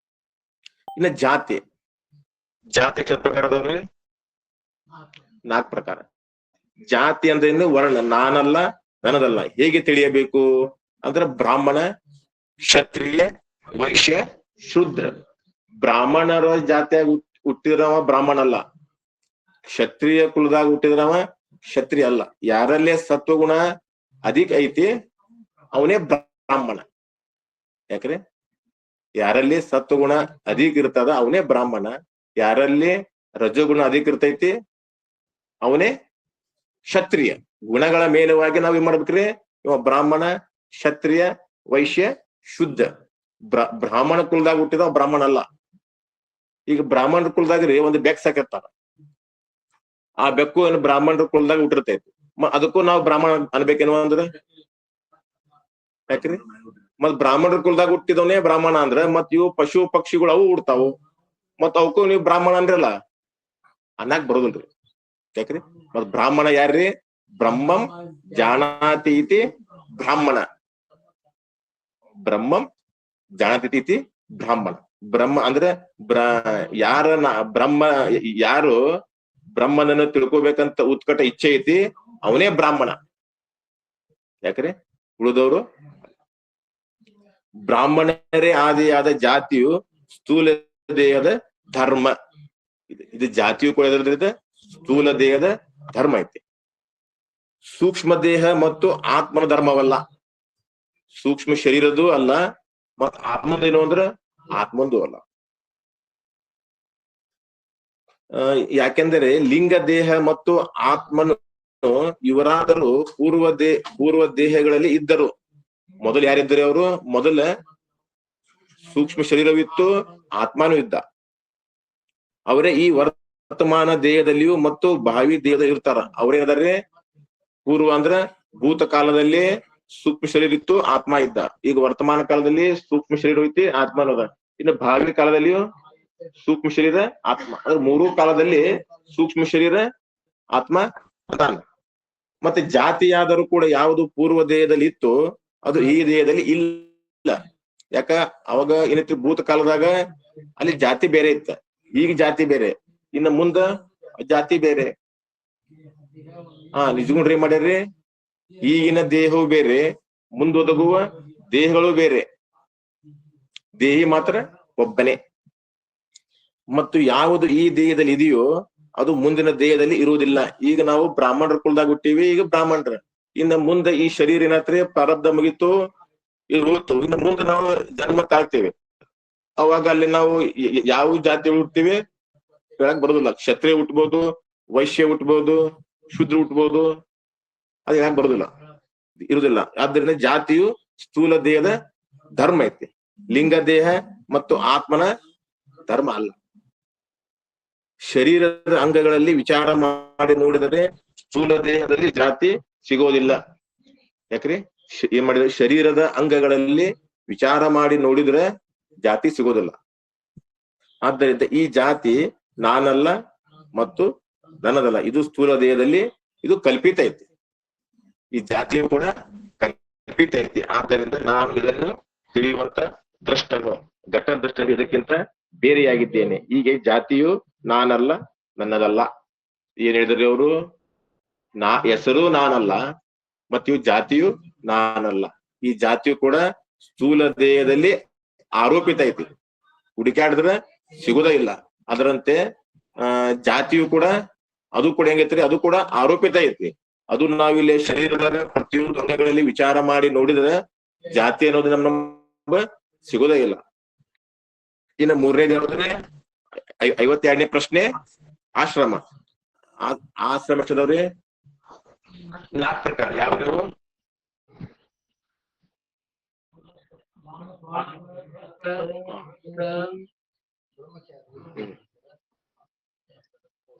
ಇನ್ನ ಜಾತಿ ಪ್ರಕಾರದವ್ರಿ 4 ಪ್ರಕಾರ. ಜಾತಿ ಅಂದ್ರೆ ಇನ್ನು ವರ್ಣ, ನಾನಲ್ಲ ನನ್ನದಲ್ಲ. ಹೇಗೆ ತಿಳಿಯಬೇಕು ಅಂದ್ರೆ ಬ್ರಾಹ್ಮಣ, ಕ್ಷತ್ರಿಯ, ವೈಶ್ಯ, ಶೂದ್ರ. ಬ್ರಾಹ್ಮಣರ ಜಾತಿಯಾಗಿ ಹುಟ್ಟಿದ್ರವ ಬ್ರಾಹ್ಮಣ ಅಲ್ಲ, ಕ್ಷತ್ರಿಯ ಕುಲದಾಗ ಹುಟ್ಟಿದ್ರವ ಕ್ಷತ್ರಿಯ ಅಲ್ಲ. ಯಾರಲ್ಲೇ ಸತ್ವಗುಣ ಅಧಿಕ ಐತಿ ಅವನೇ ಬ್ರಾಹ್ಮಣ. ಯಾಕ್ರೆ, ಯಾರಲ್ಲಿ ಸತ್ವಗುಣ ಅಧಿಕ ಇರ್ತದ ಅವನೇ ಬ್ರಾಹ್ಮಣ. ಯಾರಲ್ಲಿ ರಜೋಗುಣ ಅಧಿಕ ಇರ್ತೈತಿ ಅವನೇ ಕ್ಷತ್ರಿಯ. ಗುಣಗಳ ಮೇಲವಾಗಿ ನಾವ್ ಏನ್ ಮಾಡ್ಬೇಕ್ರಿ, ಇವ ಬ್ರಾಹ್ಮಣ, ಕ್ಷತ್ರಿಯ, ವೈಶ್ಯ, ಶುದ್ಧ. ಬ್ರಾಹ್ಮಣ ಕುಲದಾಗ ಹುಟ್ಟಿದ ಬ್ರಾಹ್ಮಣ ಅಲ್ಲ. ಈಗ ಬ್ರಾಹ್ಮಣರ ಕುಲದಾಗ್ರಿ ಒಂದು ಬೆಕ್ ಸಾಕಿರ್ತಾರ, ಆ ಬೆಕ್ಕು ಏನು ಬ್ರಾಹ್ಮಣರ ಕುಲದಾಗ ಹುಟ್ಟಿರ್ತೈತಿ, ಅದಕ್ಕೂ ನಾವು ಬ್ರಾಹ್ಮಣ ಅನ್ಬೇಕೇನೋ ಅಂದ್ರೆ. ಯಾಕ್ರಿ, ಮತ್ ಬ್ರಾಹ್ಮಣರ ಕುಲದಾಗ ಹುಟ್ಟಿದವನೇ ಬ್ರಾಹ್ಮಣ ಅಂದ್ರ ಮತ್ ಇವು ಪಶು ಪಕ್ಷಿಗಳು ಅವು ಹುಡ್ತಾವು, ಮತ್ ಅವಕ್ಕೂ ನೀವು ಬ್ರಾಹ್ಮಣ ಅಂದ್ರಲ್ಲ ಅನ್ನಕ್ ಬರೋದಿಲ್ರಿ. ಯಾಕ್ರಿ, ಮತ್ ಬ್ರಾಹ್ಮಣ ಯಾರ್ರಿ, ಬ್ರಹ್ಮಂ ಜಾನಾತಿ ಇತಿ ಬ್ರಾಹ್ಮಣ. ಬ್ರಹ್ಮಂ ಜಾನಾತಿ ಇತಿ ಬ್ರಾಹ್ಮಣ. ಬ್ರಹ್ಮ ಅಂದ್ರೆ ಯಾರು ಬ್ರಹ್ಮನನ್ನು ತಿಳ್ಕೊಬೇಕಂತ ಉತ್ಕಟ ಇಚ್ಛೆ ಐತಿ ಅವನೇ ಬ್ರಾಹ್ಮಣ. ಯಾಕ್ರಿ, ಉಳಿದವರು ಬ್ರಾಹ್ಮಣರೇ ಆದಿಯಾದ ಜಾತಿಯು ಸ್ಥೂಲ ದೇಹದ ಧರ್ಮ. ಇದು ಜಾತಿಯು ಕೂಡ ಎದ್ರದ್ರಿಂದ ಸ್ಥೂಲ ದೇಹದ ಧರ್ಮ ಐತಿ. ಸೂಕ್ಷ್ಮ ದೇಹ ಮತ್ತು ಆತ್ಮನ ಧರ್ಮವಲ್ಲ. ಸೂಕ್ಷ್ಮ ಶರೀರದ್ದು ಅಲ್ಲ, ಮತ್ ಆತ್ಮದೇನು ಅಂದ್ರ ಆತ್ಮಂದು ಅಲ್ಲ. ಯಾಕೆಂದರೆ ಲಿಂಗ ದೇಹ ಮತ್ತು ಆತ್ಮನು ಇವರಾದರೂ ಪೂರ್ವ ದೇಹಗಳಲ್ಲಿ ಇದ್ದರು. ಮೊದಲು ಯಾರಿದ್ದರು ಅವರು? ಮೊದಲ ಸೂಕ್ಷ್ಮ ಶರೀರವಿತ್ತು, ಆತ್ಮನೂ ಇದ್ದ. ಅವರೇ ಈ ವರ್ತಮಾನ ದೇಹದಲ್ಲಿಯೂ ಮತ್ತು ಭಾವಿ ದೇಹದಲ್ಲಿ ಇರ್ತಾರ. ಅವ್ರೇನದಾರೆ ಪೂರ್ವ ಅಂದ್ರ ಭೂತ ಕಾಲದಲ್ಲಿ ಸೂಕ್ಷ್ಮ ಶರೀರ ಇತ್ತು, ಆತ್ಮ ಇದ್ದ. ಈಗ ವರ್ತಮಾನ ಕಾಲದಲ್ಲಿ ಸೂಕ್ಷ್ಮ ಶರೀರ ಐತಿ, ಆತ್ಮನೂ ಅದ. ಇನ್ನು ಭಾವಿ ಕಾಲದಲ್ಲಿಯೂ ಸೂಕ್ಷ್ಮ ಶರೀರ, ಆತ್ಮ, ಅಂದ್ರೆ ಮೂರೂ ಕಾಲದಲ್ಲಿ ಸೂಕ್ಷ್ಮ ಶರೀರ, ಆತ್ಮ ಅದಾನ. ಮತ್ತೆ ಜಾತಿಯಾದರೂ ಕೂಡ ಯಾವುದು ಪೂರ್ವ ದೇಹದಲ್ಲಿ ಇತ್ತು ಅದು ಈ ದೇಹದಲ್ಲಿ ಇಲ್ಲ. ಯಾಕ ಅವಾಗ ಏನೈತಿ, ಭೂತ ಕಾಲದಾಗ ಅಲ್ಲಿ ಜಾತಿ ಬೇರೆ ಇತ್ತ, ಈಗ ಜಾತಿ ಬೇರೆ, ಇನ್ನು ಮುಂದ ಜಾತಿ ಬೇರೆ. ನಿಜಗುಣ್ರಿ ಮಾಡ್ಯಾರ್ರಿ. ಈಗಿನ ದೇಹವು ಬೇರೆ, ಮುಂದೊದಗುವ ದೇಹಗಳು ಬೇರೆ, ದೇಹಿ ಮಾತ್ರ ಒಬ್ಬನೇ. ಮತ್ತು ಯಾವುದು ಈ ದೇಹದಲ್ಲಿ ಇದೆಯೋ ಅದು ಮುಂದಿನ ದೇಹದಲ್ಲಿ ಇರುವುದಿಲ್ಲ. ಈಗ ನಾವು ಬ್ರಾಹ್ಮಣರ ಕುಲದಾಗ ಹುಟ್ಟಿವಿ, ಈಗ ಬ್ರಾಹ್ಮಣರ. ಇನ್ನು ಮುಂದೆ ಈ ಶರೀರ ಏನಾತ್ರಿ, ಪ್ರಾರಬ್ಧ ಮುಗಿತು, ಇದು ಹೋಯ್ತು. ಇನ್ನು ಮುಂದೆ ನಾವು ಜನ್ಮ ತಾಳ್ತೇವೆ. ಅವಾಗ ಅಲ್ಲಿ ನಾವು ಯಾವ ಜಾತಿ ಹುಟ್ತೀವಿ ಹೇಳಕ್ ಬರೋದಿಲ್ಲ. ಕ್ಷತ್ರಿಯ ಹುಟ್ಬೋದು, ವೈಶ್ಯ ಹುಟ್ಬೋದು, ಶೂದ್ರ ಹುಟ್ಬೋದು, ಅದು ಹೇಳಕ್ ಬರೋದಿಲ್ಲ, ಇರುದಿಲ್ಲ. ಆದ್ರಿಂದ ಜಾತಿಯು ಸ್ಥೂಲ ದೇಹದ ಧರ್ಮ ಐತಿ, ಲಿಂಗ ದೇಹ ಮತ್ತು ಆತ್ಮನ ಧರ್ಮ ಅಲ್ಲ. ಶರೀರದ ಅಂಗಗಳಲ್ಲಿ ವಿಚಾರ ಮಾಡಿ ನೋಡಿದರೆ ಸ್ಥೂಲ ದೇಹದಲ್ಲಿ ಜಾತಿ ಸಿಗೋದಿಲ್ಲ. ಯಾಕ್ರಿ, ಏನ್ ಮಾಡಿದ್ರೆ ಶರೀರದ ಅಂಗಗಳಲ್ಲಿ ವಿಚಾರ ಮಾಡಿ ನೋಡಿದ್ರೆ ಜಾತಿ ಸಿಗೋದಿಲ್ಲ. ಆದ್ದರಿಂದ ಈ ಜಾತಿ ನಾನಲ್ಲ ಮತ್ತು ನನ್ನದಲ್ಲ, ಇದು ಸ್ಥೂಲ ದೇಹದಲ್ಲಿ ಇದು ಕಲ್ಪಿತ ಐತಿ. ಈ ಜಾತಿಯು ಕೂಡ ಕಲ್ಪಿತ ಐತಿ. ಆದ್ದರಿಂದ ನಾನು ಇದನ್ನು ತಿಳಿಯುವಂತ ದ್ರಷ್ಟನು, ಘಟ ದೃಷ್ಟನು ಇದಕ್ಕಿಂತ ಬೇರೆಯಾಗಿದ್ದೇನೆ. ಹೀಗೆ ಜಾತಿಯು ನಾನಲ್ಲ, ನನ್ನದಲ್ಲ. ಏನ್ ಹೇಳಿದ್ರಿ ಅವರು? ಹೆಸರು ನಾನಲ್ಲ, ಮತ್ತು ಇವು ಜಾತಿಯು ನಾನಲ್ಲ. ಈ ಜಾತಿಯು ಕೂಡ ಸ್ಥೂಲ ದೇಹದಲ್ಲಿ ಆರೋಪಿತ ಐತಿ, ಹುಡುಕಾಡಿದ್ರೆ ಸಿಗುದೇ ಇಲ್ಲ. ಅದರಂತೆ ಜಾತಿಯು ಕೂಡ, ಅದು ಕೂಡ ಹೆಂಗೈತ್ರಿ, ಅದು ಕೂಡ ಆರೋಪಿತ ಐತಿ. ಅದು ನಾವಿಲ್ಲಿ ಶರೀರದ ಪ್ರತಿಯೊಂದು ಅಂಗಗಳಲ್ಲಿ ವಿಚಾರ ಮಾಡಿ ನೋಡಿದ್ರೆ ಜಾತಿ ಅನ್ನೋದು ನಮ್ಮ ಸಿಗೋದೇ ಇಲ್ಲ. ಇನ್ನು ಮೂರನೇದು ಯಾವ್ದ್ರೆ 52ನೇ ಪ್ರಶ್ನೆ, ಆಶ್ರಮ. ಆಶ್ರಮ ಚದವ್ರಿ 4 ಪ್ರಕಾರ ಯಾವ್ದು?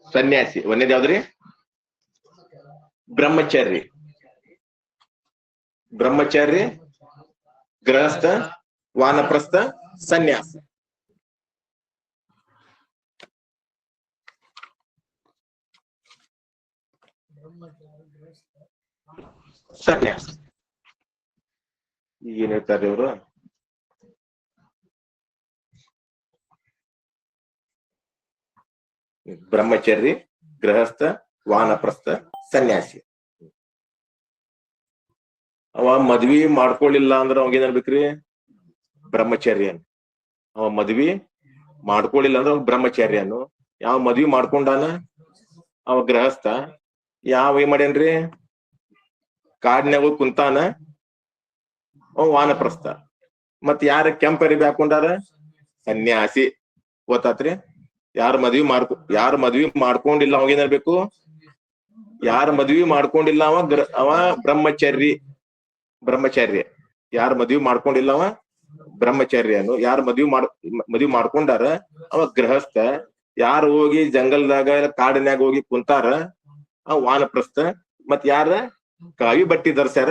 ಸನ್ಯಾಸಿ. ಒಂದೇದ್ ಯಾವ್ದ್ರಿ? ಬ್ರಹ್ಮಚಾರಿ. ಬ್ರಹ್ಮಚಾರಿ, ಗೃಹಸ್ಥ, ವಾನಪ್ರಸ್ಥ, ಸನ್ಯಾಸ. ಸನ್ಯಾಸ. ಈಗ ಏನ್ ಹೇಳ್ತಾರೆ ಇವರು? ಬ್ರಹ್ಮಚಾರಿ, ಗೃಹಸ್ಥ, ವಾನಪ್ರಸ್ಥ, ಸನ್ಯಾಸಿ. ಅವ ಮದ್ವಿ ಮಾಡ್ಕೊಳ್ಳಿಲ್ಲ ಅಂದ್ರ ಅವಾಗ ಏನ್ಬೇಕ್ರಿ? ಬ್ರಹ್ಮಚಾರ್ಯನ್. ಅವ ಮದ್ವಿ ಮಾಡ್ಕೊಳ್ಳಿಲ್ಲ ಅಂದ್ರ ಅವ ಬ್ರಹ್ಮಚಾರ್ಯನು. ಯಾವ ಮದ್ವಿ ಮಾಡ್ಕೊಂಡಾನ ಅವ ಗೃಹಸ್ಥ. ಯಾವ ಏನ್ ಮಾಡ್ಯಾನ್ರಿ? ಕಾಡಿನಾಗ ಕುಂತಾನ, ಅವ ವಾನಪ್ರಸ್ಥ. ಮತ್ ಯಾರ ಕೆಂಪರಿ ಹಾಕೊಂಡಾರ? ಸನ್ಯಾಸಿ. ಗೊತ್ತಾತ್ರಿ? ಯಾರ ಮದ್ವಿ ಮಾಡ್ಕೊಂಡಿಲ್ಲ ಅವಾಗ ಏನಿರ್ಬೇಕು? ಯಾರ ಮದ್ವಿ ಮಾಡ್ಕೊಂಡಿಲ್ಲ ಅವ ಬ್ರಹ್ಮಚಾರ್ಯ. ಯಾರ ಮದ್ವಿ ಮಾಡ್ಕೊಂಡಿಲ್ಲ ಅವ ಬ್ರಹ್ಮಚಾರ್ಯನು. ಯಾರ ಮದ್ವಿ ಮಾಡ್ಕೊಂಡಾರ ಅವ ಗೃಹಸ್ಥ. ಯಾರು ಹೋಗಿ ಜಂಗಲ್ದಾಗ ಕಾಡಿನ್ಯಾಗ ಹೋಗಿ ಕುಂತಾರ ಅವ ವಾನಪ್ರಸ್ಥ. ಮತ್ ಯಾರ ಕಾವಿ ಬಟ್ಟಿ ಧರಿಸ್ಯಾರ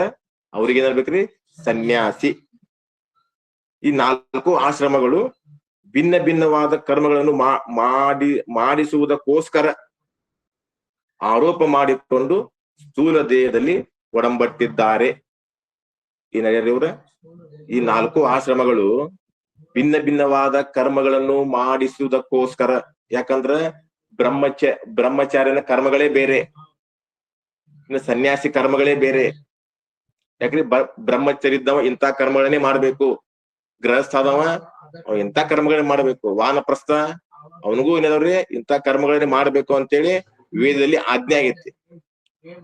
ಅವ್ರಿಗೆ ಏನಿರ್ಬೇಕ್ರಿ? ಸನ್ಯಾಸಿ. ಈ 4 ಆಶ್ರಮಗಳು ಭಿನ್ನ ಭಿನ್ನವಾದ ಕರ್ಮಗಳನ್ನು ಮಾಡಿಸುವುದಕ್ಕೋಸ್ಕರ ಆರೋಪ ಮಾಡಿಕೊಂಡು ಸ್ಥೂಲ ದೇಹದಲ್ಲಿ ಒಡಂಬಟ್ಟಿದ್ದಾರೆ. ಏನಾಗ್ಯಾರ ಇವ್ರ? ಈ 4 ಆಶ್ರಮಗಳು ಭಿನ್ನ ಭಿನ್ನವಾದ ಕರ್ಮಗಳನ್ನು ಮಾಡಿಸುವುದಕ್ಕೋಸ್ಕರ. ಯಾಕಂದ್ರ ಬ್ರಹ್ಮಚಾರ್ಯನ ಕರ್ಮಗಳೇ ಬೇರೆ, ಇನ್ನು ಸನ್ಯಾಸಿ ಕರ್ಮಗಳೇ ಬೇರೆ. ಯಾಕ್ರಿ? ಬ್ರಹ್ಮಚಾರಿ ಇದ್ದವ ಇಂಥ ಕರ್ಮಗಳನ್ನೇ ಮಾಡ್ಬೇಕು, ಗೃಹಸ್ಥ ಆದವ ಇಂಥ ಕರ್ಮಗಳನ್ನ ಮಾಡ್ಬೇಕು, ವಾನಪ್ರಸ್ಥ ಅವನಿಗೂ ಏನಾದವ್ರಿ ಇಂಥ ಕರ್ಮಗಳನ್ನೇ ಮಾಡ್ಬೇಕು ಅಂತೇಳಿ ವೇದದಲ್ಲಿ ಆಜ್ಞೆ ಆಗೈತಿ,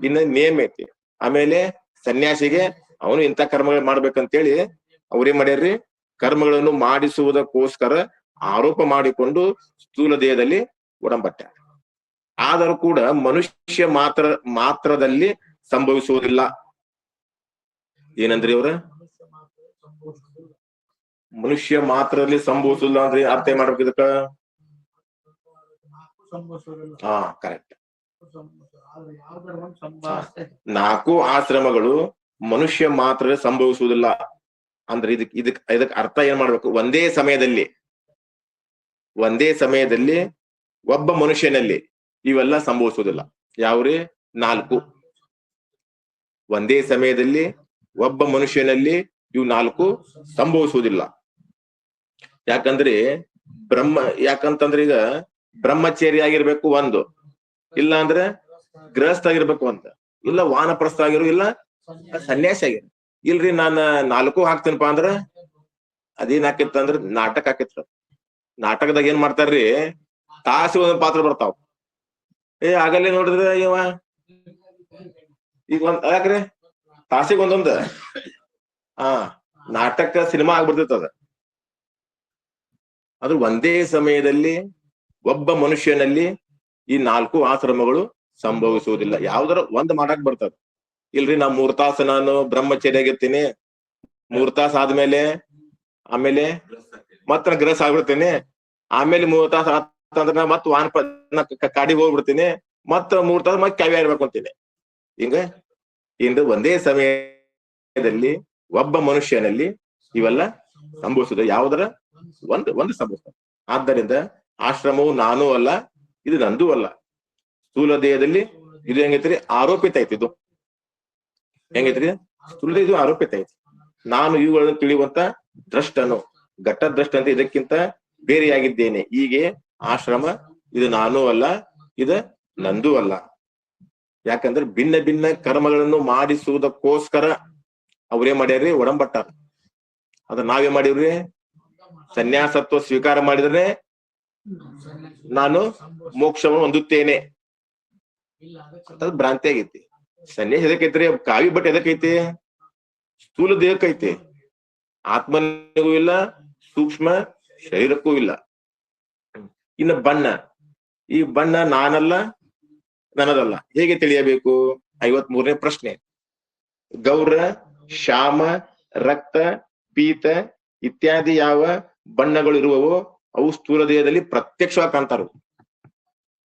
ಇನ್ನ ನೇಮ್ ಐತಿ. ಆಮೇಲೆ ಸನ್ಯಾಸಿಗೆ ಅವನು ಇಂಥ ಕರ್ಮಗಳನ್ನ ಮಾಡ್ಬೇಕಂತೇಳಿ ಅವ್ರೇನ್ ಮಾಡ್ಯಾರ್ರಿ? ಕರ್ಮಗಳನ್ನು ಮಾಡಿಸುವುದಕ್ಕೋಸ್ಕರ ಆರೋಪ ಮಾಡಿಕೊಂಡು ಸ್ಥೂಲ ದೇಹದಲ್ಲಿ ಒಡಂಬಟ್ಟಾರ. ಆದರೂ ಕೂಡ ಮನುಷ್ಯ ಮಾತ್ರದಲ್ಲಿ ಸಂಭವಿಸುವುದಿಲ್ಲ. ಏನಂದ್ರಿ ಅವ್ರ? ಮನುಷ್ಯ ಮಾತ್ರದಲ್ಲಿ ಸಂಭವಿಸುದಿಲ್ಲ ಅಂದ್ರೆ ಅರ್ಥ ಏನ್ ಮಾಡ್ಬೇಕು ಇದಕ್ಕ? ಹಾ, ಕರೆಕ್ಟ್. 4 ಆಶ್ರಮಗಳು ಮನುಷ್ಯ ಮಾತ್ರ ಸಂಭವಿಸುವುದಿಲ್ಲ ಅಂದ್ರೆ ಇದಕ್ ಅರ್ಥ ಏನ್ ಮಾಡ್ಬೇಕು? ಒಂದೇ ಸಮಯದಲ್ಲಿ ಒಬ್ಬ ಮನುಷ್ಯನಲ್ಲಿ ಇವೆಲ್ಲ ಸಂಭವಿಸುವುದಿಲ್ಲ. ಯಾವ್ರಿ? 4. ಒಂದೇ ಸಮಯದಲ್ಲಿ ಒಬ್ಬ ಮನುಷ್ಯನಲ್ಲಿ ಇವು 4 ಸಂಭವಿಸುವುದಿಲ್ಲ. ಯಾಕಂತಂದ್ರೆ ಈಗ ಬ್ರಹ್ಮಚಾರಿ ಆಗಿರ್ಬೇಕು ಒಂದು, ಇಲ್ಲ ಅಂದ್ರೆ ಗೃಹಸ್ಥ ಆಗಿರ್ಬೇಕು ಅಂತ, ಇಲ್ಲ ವಾನಪ್ರಸ್ಥ ಆಗಿರು, ಇಲ್ಲ ಸನ್ಯಾಸಿ ಆಗಿರು. ಇಲ್ರಿ ನಾನ್ 4 ಹಾಕ್ತೀನಪ್ಪ ಅಂದ್ರ ಅದೇನ್ ಹಾಕಿತ್ತ ಅಂದ್ರ ನಾಟಕ ಹಾಕಿತ್ರ. ನಾಟಕದಾಗ ಏನ್ ಮಾಡ್ತಾರ್ರಿ, ತಾಸಿ ಒಂದೊಂದ್ ಪಾತ್ರ ಬರ್ತಾವ. ಆಗಲ್ಲೇ ನೋಡಿದ್ರೆ ಇವ ಈಗ ಯಾಕ್ರಿ ತಾಸಿಗೆ ಒಂದೊಂದ್ ನಾಟಕ ಸಿನಿಮಾ ಆಗ್ಬಿಡ್ತೈತದ. ಅದು ಒಂದೇ ಸಮಯದಲ್ಲಿ ಒಬ್ಬ ಮನುಷ್ಯನಲ್ಲಿ ಈ 4 ಆಶ್ರಮಗಳು ಸಂಭವಿಸುವುದಿಲ್ಲ. ಯಾವ್ದಾರ ಒಂದ್ ಮಾಡಕ್ ಬರ್ತದ. ಇಲ್ರಿ ನಾ 3 ತಾಸು ನಾನು ಬ್ರಹ್ಮಚರ್ಯ ಆಗಿರ್ತೀನಿ, 3 ತಾಸು ಆದ್ಮೇಲೆ ಆಮೇಲೆ ಮತ್ತ ಗೃಹಸ್ಥ ಆಗ್ಬಿಡ್ತೀನಿ, ಆಮೇಲೆ 3 ತಾಸು ಆತಂದ್ರ ಮತ್ ಕಾಡಿಗೆ ಹೋಗ್ಬಿಡ್ತೀನಿ, ಮತ್ತ 3 ತಾಸು ಮತ್ ಕಾವ್ಯ ಇರ್ಬೇಕು ಅಂತೀನಿ. ಹಿಂಗ ಒಂದೇ ಸಮಯದಲ್ಲಿ ಒಬ್ಬ ಮನುಷ್ಯನಲ್ಲಿ ಇವೆಲ್ಲ ಸಂಭವಿಸುದು. ಯಾವ್ದಾರ ಒಂದು ಸಂಭವಿಸ್ತದೆ. ಆದ್ದರಿಂದ ಆಶ್ರಮವು ನಾನೂ ಅಲ್ಲ, ಇದು ನಂದೂ ಅಲ್ಲ. ಸ್ಥೂಲ ದೇಹದಲ್ಲಿ ಇದು ಹೆಂಗೈತ್ರಿ? ಆರೋಪಿತ ಐತಿ. ಇದು ಹೆಂಗೈತ್ರಿ? ಸ್ಥೂಲ ಇದು ಆರೋಪಿತ ಐತಿ. ನಾನು ಇವುಗಳನ್ನು ತಿಳಿಯುವಂತ ದ್ರಷ್ಟನು, ಘಟದ್ರಷ್ಟ ಅಂತ ಇದಕ್ಕಿಂತ ಬೇರೆಯಾಗಿದ್ದೇನೆ. ಹೀಗೆ ಆಶ್ರಮ ಇದು ನಾನೂ ಅಲ್ಲ, ಇದು ನಂದೂ ಅಲ್ಲ. ಯಾಕಂದ್ರೆ ಭಿನ್ನ ಭಿನ್ನ ಕರ್ಮಗಳನ್ನು ಮಾಡಿಸುವುದಕ್ಕೋಸ್ಕರ ಅವ್ರೇನ್ ಮಾಡ್ಯಾರ್ರಿ? ಒಡಂಬಟ್ಟಾರ. ಅದ್ರ ನಾವೇನ್ ಮಾಡಿವ್ರಿ? ಸನ್ಯಾಸತ್ವ ಸ್ವೀಕಾರ ಮಾಡಿದ್ರೆ ನಾನು ಮೋಕ್ಷವನ್ನು ಹೊಂದುತ್ತೇನೆ ಅದು ಭ್ರಾಂತಿ ಆಗೈತಿ. ಸನ್ಯಾಸ ಎದಕ್ಕೈತ್ರಿ? ಕಾವಿ ಬಟ್ಟೆ ಎದಕ್ಕೈತಿ? ಸ್ಥೂಲ ದೇಹಕ್ಕೈತಿ, ಆತ್ಮನಿಗೂ ಇಲ್ಲ, ಸೂಕ್ಷ್ಮ ಶರೀರಕ್ಕೂ ಇಲ್ಲ. ಇನ್ನು ಬಣ್ಣ, ಈ ಬಣ್ಣ ನಾನಲ್ಲ, ನನ್ನದಲ್ಲ. ಹೇಗೆ ತಿಳಿಯಬೇಕು? 53ನೇ ಪ್ರಶ್ನೆ. ಗೌರ, ಶ್ಯಾಮ, ರಕ್ತ, ಪೀತ ಇತ್ಯಾದಿ ಯಾವ ಬಣ್ಣಗಳು ಇರುವವೋ ಅವು ಸ್ಥೂಲ ದೇಹದಲ್ಲಿ ಪ್ರತ್ಯಕ್ಷವಾಗಿ ಕಾಣ್ತಾರ.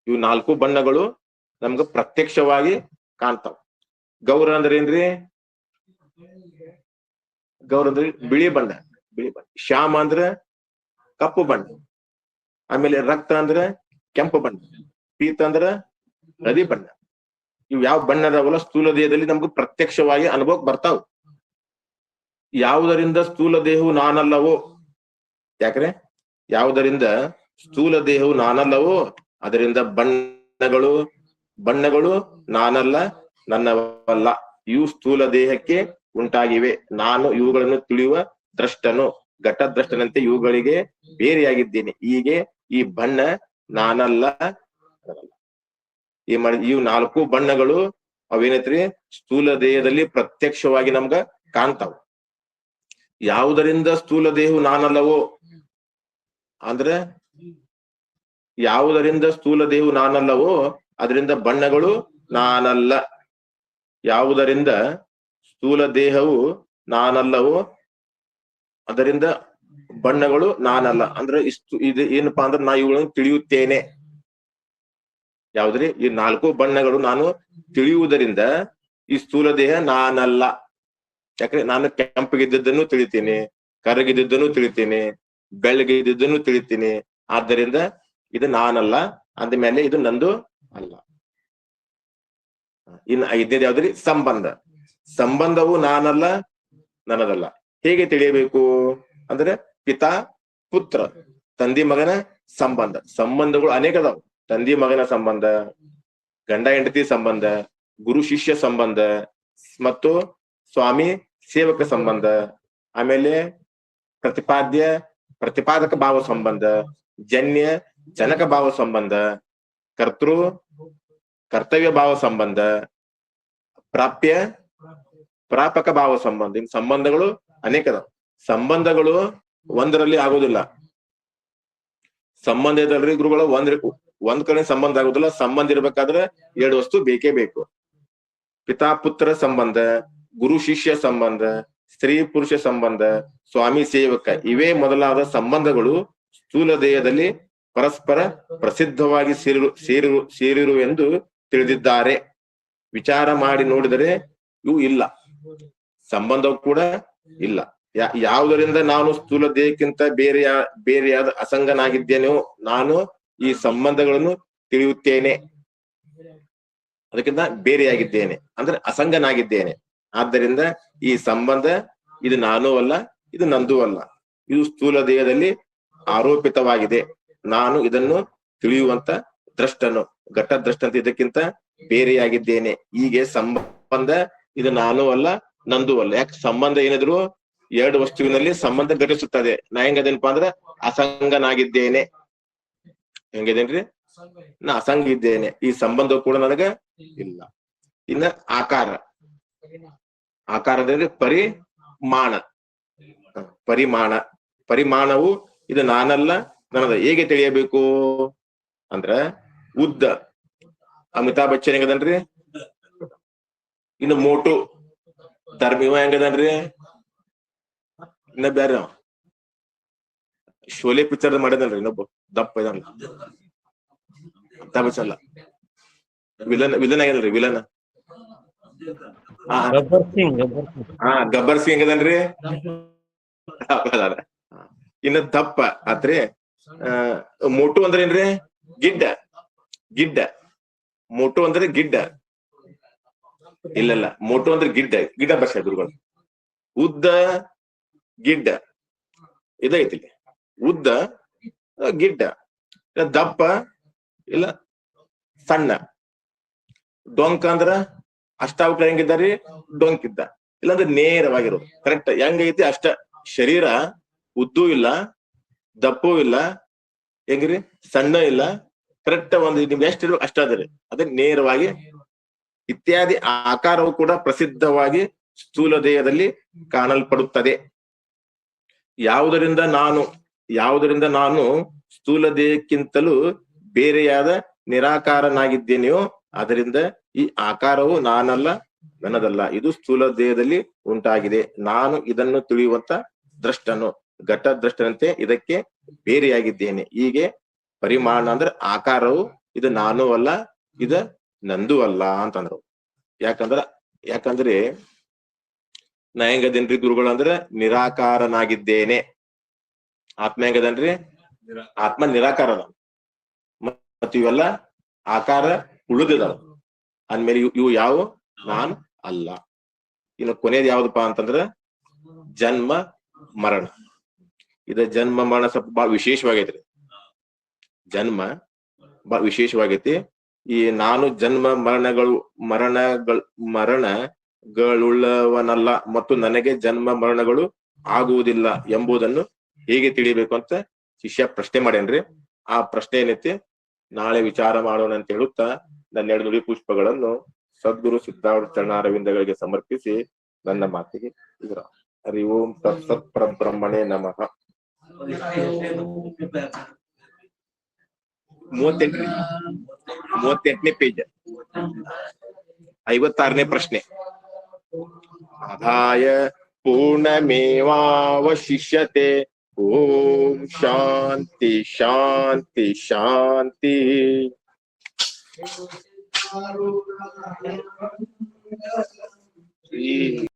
ಇವು 4 ಬಣ್ಣಗಳು ನಮ್ಗ ಪ್ರತ್ಯಕ್ಷವಾಗಿ ಕಾಣ್ತಾವ. ಗೌರ ಅಂದ್ರೆ ಏನ್ರಿ? ಗೌರ ಅಂದ್ರೆ ಬಿಳಿ ಬಣ್ಣ. ಶ್ಯಾಮ ಅಂದ್ರ ಕಪ್ಪು ಬಣ್ಣ. ಆಮೇಲೆ ರಕ್ತ ಅಂದ್ರ ಕೆಂಪು ಬಣ್ಣ. ಪೀತ ಅಂದ್ರ ಹಳದಿ ಬಣ್ಣ. ಇವ್ ಯಾವ ಬಣ್ಣ ಅದಾವಲ್ಲ ಸ್ಥೂಲ ದೇಹದಲ್ಲಿ ನಮ್ಗೆ ಪ್ರತ್ಯಕ್ಷವಾಗಿ ಅನುಭವಕ್ಕೆ ಬರ್ತಾವ. ಯಾವುದರಿಂದ ಸ್ಥೂಲ ದೇಹವು ನಾನಲ್ಲವೋ, ಯಾಕ್ರೆ ಯಾವುದರಿಂದ ಸ್ಥೂಲ ದೇಹವು ನಾನಲ್ಲವೋ ಅದರಿಂದ ಬಣ್ಣಗಳು ನಾನಲ್ಲ, ನನ್ನವಲ್ಲ. ಇವು ಸ್ಥೂಲ ದೇಹಕ್ಕೆ ಉಂಟಾಗಿವೆ. ನಾನು ಇವುಗಳನ್ನು ತಿಳಿಯುವ ದ್ರಷ್ಟನು, ಘಟದ್ರಷ್ಟನಂತೆ ಇವುಗಳಿಗೆ ಬೇರೆಯಾಗಿದ್ದೇನೆ. ಹೀಗೆ ಈ ಬಣ್ಣ ನಾನಲ್ಲ. ಇವು 4 ಬಣ್ಣಗಳು ಅವೇನೈತ್ರಿ? ಸ್ಥೂಲ ದೇಹದಲ್ಲಿ ಪ್ರತ್ಯಕ್ಷವಾಗಿ ನಮ್ಗ ಕಾಣ್ತಾವ. ಯಾವುದರಿಂದ ಸ್ಥೂಲ ದೇಹವು ನಾನಲ್ಲವೋ ಅಂದ್ರೆ ಯಾವುದರಿಂದ ಸ್ಥೂಲ ದೇಹವು ನಾನಲ್ಲವೋ ಅದರಿಂದ ಬಣ್ಣಗಳು ನಾನಲ್ಲ. ಯಾವುದರಿಂದ ಸ್ಥೂಲ ದೇಹವು ನಾನಲ್ಲವೋ ಅದರಿಂದ ಬಣ್ಣಗಳು ನಾನಲ್ಲ. ಅಂದ್ರೆ ಇದು ಏನಪ್ಪಾ ಅಂದ್ರೆ ನಾ ಇವುಗಳನ್ನು ತಿಳಿಯುತ್ತೇನೆ. ಯಾವ್ದ್ರಿ? ಈ 4 ಬಣ್ಣಗಳು ನಾನು ತಿಳಿಯುವುದರಿಂದ ಈ ಸ್ಥೂಲ ದೇಹ ನಾನಲ್ಲ. ಯಾಕಂದ್ರೆ ನಾನು ಕೆಂಪಗಿದ್ದದ್ದನ್ನು ತಿಳಿತೀನಿ, ಕರಗಿದ್ದನ್ನು ತಿಳಿತೀನಿ, ಬೆಳ್ಳಗಿದ್ದನ್ನು ತಿಳಿತೀನಿ. ಆದ್ದರಿಂದ ಇದು ನಾನಲ್ಲ, ಅಂದ್ಮೇಲೆ ಇದು ನಂದು ಅಲ್ಲ. ಇನ್ನು 5ನೇದು ಯಾವ್ದ್ರಿ? ಸಂಬಂಧ. ಸಂಬಂಧವು ನಾನಲ್ಲ, ನನ್ನದಲ್ಲ. ಹೇಗೆ ತಿಳಿಯಬೇಕು ಅಂದ್ರೆ ಪಿತಾ ಪುತ್ರ, ತಂದಿ ಮಗನ ಸಂಬಂಧ. ಸಂಬಂಧಗಳು ಅನೇಕ ಅದಾವ. ತಂದಿ ಮಗನ ಸಂಬಂಧ, ಗಂಡ ಹೆಂಡತಿ ಸಂಬಂಧ, ಗುರು ಶಿಷ್ಯ ಸಂಬಂಧ, ಮತ್ತು ಸ್ವಾಮಿ ಸೇವಕ ಸಂಬಂಧ, ಆಮೇಲೆ ಪ್ರತಿಪಾದಕ ಭಾವ ಸಂಬಂಧ, ಜನ್ಯ ಜನಕ ಭಾವ ಸಂಬಂಧ, ಕರ್ತವ್ಯ ಭಾವ ಸಂಬಂಧ, ಪ್ರಾಪಕ ಭಾವ ಸಂಬಂಧ. ಇನ್ ಸಂಬಂಧಗಳು ಅನೇಕ ಅದಾವ. ಸಂಬಂಧಗಳು ಒಂದರಲ್ಲಿ ಆಗೋದಿಲ್ಲ. ಸಂಬಂಧ ಇದಲ್ರಿ ಗುರುಗಳು, ಒಂದ್ ಕಡೆ ಸಂಬಂಧ ಆಗುದಿಲ್ಲ. ಸಂಬಂಧ ಇರ್ಬೇಕಾದ್ರೆ 2 ವಸ್ತು ಬೇಕೇ ಬೇಕು. ಪಿತಾ ಪುತ್ರ ಸಂಬಂಧ, ಗುರು ಶಿಷ್ಯ ಸಂಬಂಧ, ಸ್ತ್ರೀ ಪುರುಷ ಸಂಬಂಧ, ಸ್ವಾಮಿ ಸೇವಕ ಇವೇ ಮೊದಲಾದ ಸಂಬಂಧಗಳು ಸ್ಥೂಲ ದೇಹದಲ್ಲಿ ಪರಸ್ಪರ ಪ್ರಸಿದ್ಧವಾಗಿ ಸೇರಿರುವೆಂದು ತಿಳಿದಿದ್ದಾರೆ. ವಿಚಾರ ಮಾಡಿ ನೋಡಿದರೆ ಇವು ಇಲ್ಲ, ಸಂಬಂಧವು ಕೂಡ ಇಲ್ಲ. ಯಾವುದರಿಂದ ನಾನು ಸ್ಥೂಲ ದೇಹಕ್ಕಿಂತ ಬೇರೆಯಾದ ಅಸಂಗನಾಗಿದ್ದೇನೋ ನಾನು ಈ ಸಂಬಂಧಗಳನ್ನು ತಿಳಿಯುತ್ತೇನೆ, ಅದಕ್ಕಿಂತ ಬೇರೆಯಾಗಿದ್ದೇನೆ ಅಂದ್ರೆ ಅಸಂಗನಾಗಿದ್ದೇನೆ. ಆದ್ದರಿಂದ ಈ ಸಂಬಂಧ ಇದು ನಾನೂ ಅಲ್ಲ, ಇದು ನಂದೂ ಅಲ್ಲ, ಇದು ಸ್ಥೂಲ ದೇಹದಲ್ಲಿ ಆರೋಪಿತವಾಗಿದೆ. ನಾನು ಇದನ್ನು ತಿಳಿಯುವಂತ ದ್ರಷ್ಟನು, ಘಟದ್ರಷ್ಟಂತ ಇದಕ್ಕಿಂತ ಬೇರೆಯಾಗಿದ್ದೇನೆ. ಹೀಗೆ ಸಂಬಂಧ ಇದು ನಾನೂ ಅಲ್ಲ, ನಂದೂ ಅಲ್ಲ. ಯಾಕೆ ಸಂಬಂಧ ಏನಿದ್ರು ಎರಡು ವಸ್ತುವಿನಲ್ಲಿ ಸಂಬಂಧ ಘಟಿಸುತ್ತದೆ. ನಾ ಹೆಂಗದೇನಪ್ಪಾ ಅಂದ್ರೆ ಅಸಂಗನಾಗಿದ್ದೇನೆ. ಹೆಂಗಿದೇನ್ರಿ? ನಾ ಅಸಂಗ ಇದ್ದೇನೆ. ಈ ಸಂಬಂಧ ಕೂಡ ನನಗ ಇಲ್ಲ. ಇನ್ನ ಆಕಾರ, ಆಕಾರದಲ್ಲಿ ಪರಿಮಾಣವು ಇದು ನಾನಲ್ಲ, ನನ್ನದ. ಹೇಗೆ ತಿಳಿಯಬೇಕು ಅಂದ್ರ ಉದ್ದ ಅಮಿತಾಬ್ ಬಚ್ಚನ್ ಹೆಂಗದನ್ರಿ, ಇನ್ನು ಮೋಟು ಧರ್ಮಿವ ಹೆಂಗದನ್ರಿ, ಇನ್ನ ಬ್ಯಾರ ಶೋಲೆ ಪಿಕ್ಚರ್ ಮಾಡಿದನ್ರಿ ಇನ್ನೊಬ್ಬ ದಪ್ಪ ಇದನ್ ಅಮಿತಾಬ್ ಬಚ್ಚನ್ ಅಲ್ಲ, ವಿಲನ್ ಆಗ್ಯದಲ್ರಿ, ವಿಲನ್. ಗಬ್ಬರ್ ಸಿಂಗ್ ಹೆಂಗದನ್ರಿ, ಇನ್ನ ದಪ್ಪ ಆತ್ರಿ. ಮೋಟು ಅಂದ್ರೆ ಏನ್ರಿ? ಗಿಡ್ಡ. ಮೋಟು ಅಂದ್ರೆ ಗಿಡ್ಡ. ಇಲ್ಲ, ಮೋಟು ಅಂದ್ರೆ ಗಿಡ್ಡ ಭಾಷೆ ಗುರುಗಳು. ಉದ್ದ ಗಿಡ್ಡ ಇದೈತಿ, ಉದ್ದ ಗಿಡ್ಡ. ದಪ್ಪ ಇಲ್ಲ ಸಣ್ಣ. ಡೊಂಕ್ ಅಂದ್ರ ಅಷ್ಟಾವಕ ಹೆಂಗಿದ್ದಾರಿ, ಡೊಂಕ್ ಇದ್ದ. ಇಲ್ಲಾಂದ್ರೆ ನೇರವಾಗಿರೋದು ಕರೆಕ್ಟ್ ಹೆಂಗೈತಿ ಅಷ್ಟ. ಶರೀರ ಉದ್ದೂ ಇಲ್ಲ, ದಪ್ಪೂ ಇಲ್ಲ, ಹೆಂಗ್ರಿ ಸಣ್ಣ ಇಲ್ಲ, ಕರೆಕ್ಟ್ ಒಂದು ನಿಮ್ಗೆ ಎಷ್ಟು ಇರ್ಬೇಕು ಅಷ್ಟ ಅದರಿ, ಅದೇ ನೇರವಾಗಿ. ಇತ್ಯಾದಿ ಆಕಾರವು ಕೂಡ ಪ್ರಸಿದ್ಧವಾಗಿ ಸ್ಥೂಲ ದೇಹದಲ್ಲಿ ಕಾಣಲ್ಪಡುತ್ತದೆ. ಯಾವುದರಿಂದ ನಾನು ಸ್ಥೂಲ ದೇಹಕ್ಕಿಂತಲೂ ಬೇರೆಯಾದ ನಿರಾಕಾರನಾಗಿದ್ದೇನೆಯೋ ಅದರಿಂದ ಈ ಆಕಾರವು ನಾನಲ್ಲ, ನನ್ನದಲ್ಲ, ಇದು ಸ್ಥೂಲ ದೇಹದಲ್ಲಿ ಉಂಟಾಗಿದೆ. ನಾನು ಇದನ್ನು ತಿಳಿಯುವಂತ ದ್ರಷ್ಟನು, ಘಟದ್ರಷ್ಟನಂತೆ ಇದಕ್ಕೆ ಬೇರೆಯಾಗಿದ್ದೇನೆ. ಹೀಗೆ ಪರಿಮಾಣ ಅಂದ್ರೆ ಆಕಾರವು ಇದು ನಾನೂ ಅಲ್ಲ, ಇದು ನಂದೂ ಅಲ್ಲ ಅಂತಂದ್ರು. ಯಾಕಂದ್ರೆ ನಾ ಹೆಂಗದೇನ್ರಿ ಗುರುಗಳು ಅಂದ್ರೆ ನಿರಾಕಾರನಾಗಿದ್ದೇನೆ. ಆತ್ಮ ಹೆಂಗದನ್ರಿ? ಆತ್ಮ ನಿರಾಕಾರ ಅದ, ಮತ್ತ ಇವೆಲ್ಲ ಆಕಾರ ಉಳಿದಿದಾವ ಅಂದ್ಮೇಲೆ ಇವು ಯಾವ ನಾನ್ ಅಲ್ಲ. ಇನ್ನು ಕೊನೆಯದು ಯಾವ್ದಪ್ಪ ಅಂತಂದ್ರ ಜನ್ಮ ಮರಣ. ಜನ್ಮ ಮರಣ ಸ್ವಲ್ಪ ಬಹಳ ವಿಶೇಷವಾಗೈತ್ರಿ. ಜನ್ಮ ಬಹಳ ವಿಶೇಷವಾಗೈತಿ. ಈ ನಾನು ಜನ್ಮ ಮರಣಗಳುಳ್ಳವನಲ್ಲ ಮತ್ತು ನನಗೆ ಜನ್ಮ ಮರಣಗಳು ಆಗುವುದಿಲ್ಲ ಎಂಬುದನ್ನು ಹೇಗೆ ತಿಳಿಬೇಕು ಅಂತ ಶಿಷ್ಯ ಪ್ರಶ್ನೆ ಮಾಡ್ಯಾನ್ರಿ. ಆ ಪ್ರಶ್ನೆ ಏನೈತಿ ನಾಳೆ ವಿಚಾರ ಮಾಡೋಣ ಅಂತ ಹೇಳುತ್ತಾ ನನ್ನ 2 ನುಡಿ ಪುಷ್ಪಗಳನ್ನು ಸದ್ಗುರು ಸಿದ್ಧಾರೂಢ ಚರಣಾರವಿಂದಗಳಿಗೆ ಸಮರ್ಪಿಸಿ ನನ್ನ ಮಾತಿಗೆ ಇದ್ರ. ಹರಿ ಓಂ ತತ್ಸತ್ ಪರಬ್ರಹ್ಮಣೇ ನಮಃ. 38ನೇ ಪೇಜ್ 56ನೇ ಪ್ರಶ್ನೆ. ಅಧಾಯ ಪೂರ್ಣಮೇವಾವಶಿಷ್ಯತೆ. ಓಂ ಶಾಂತಿ ಶಾಂತಿ ಶಾಂತಿ.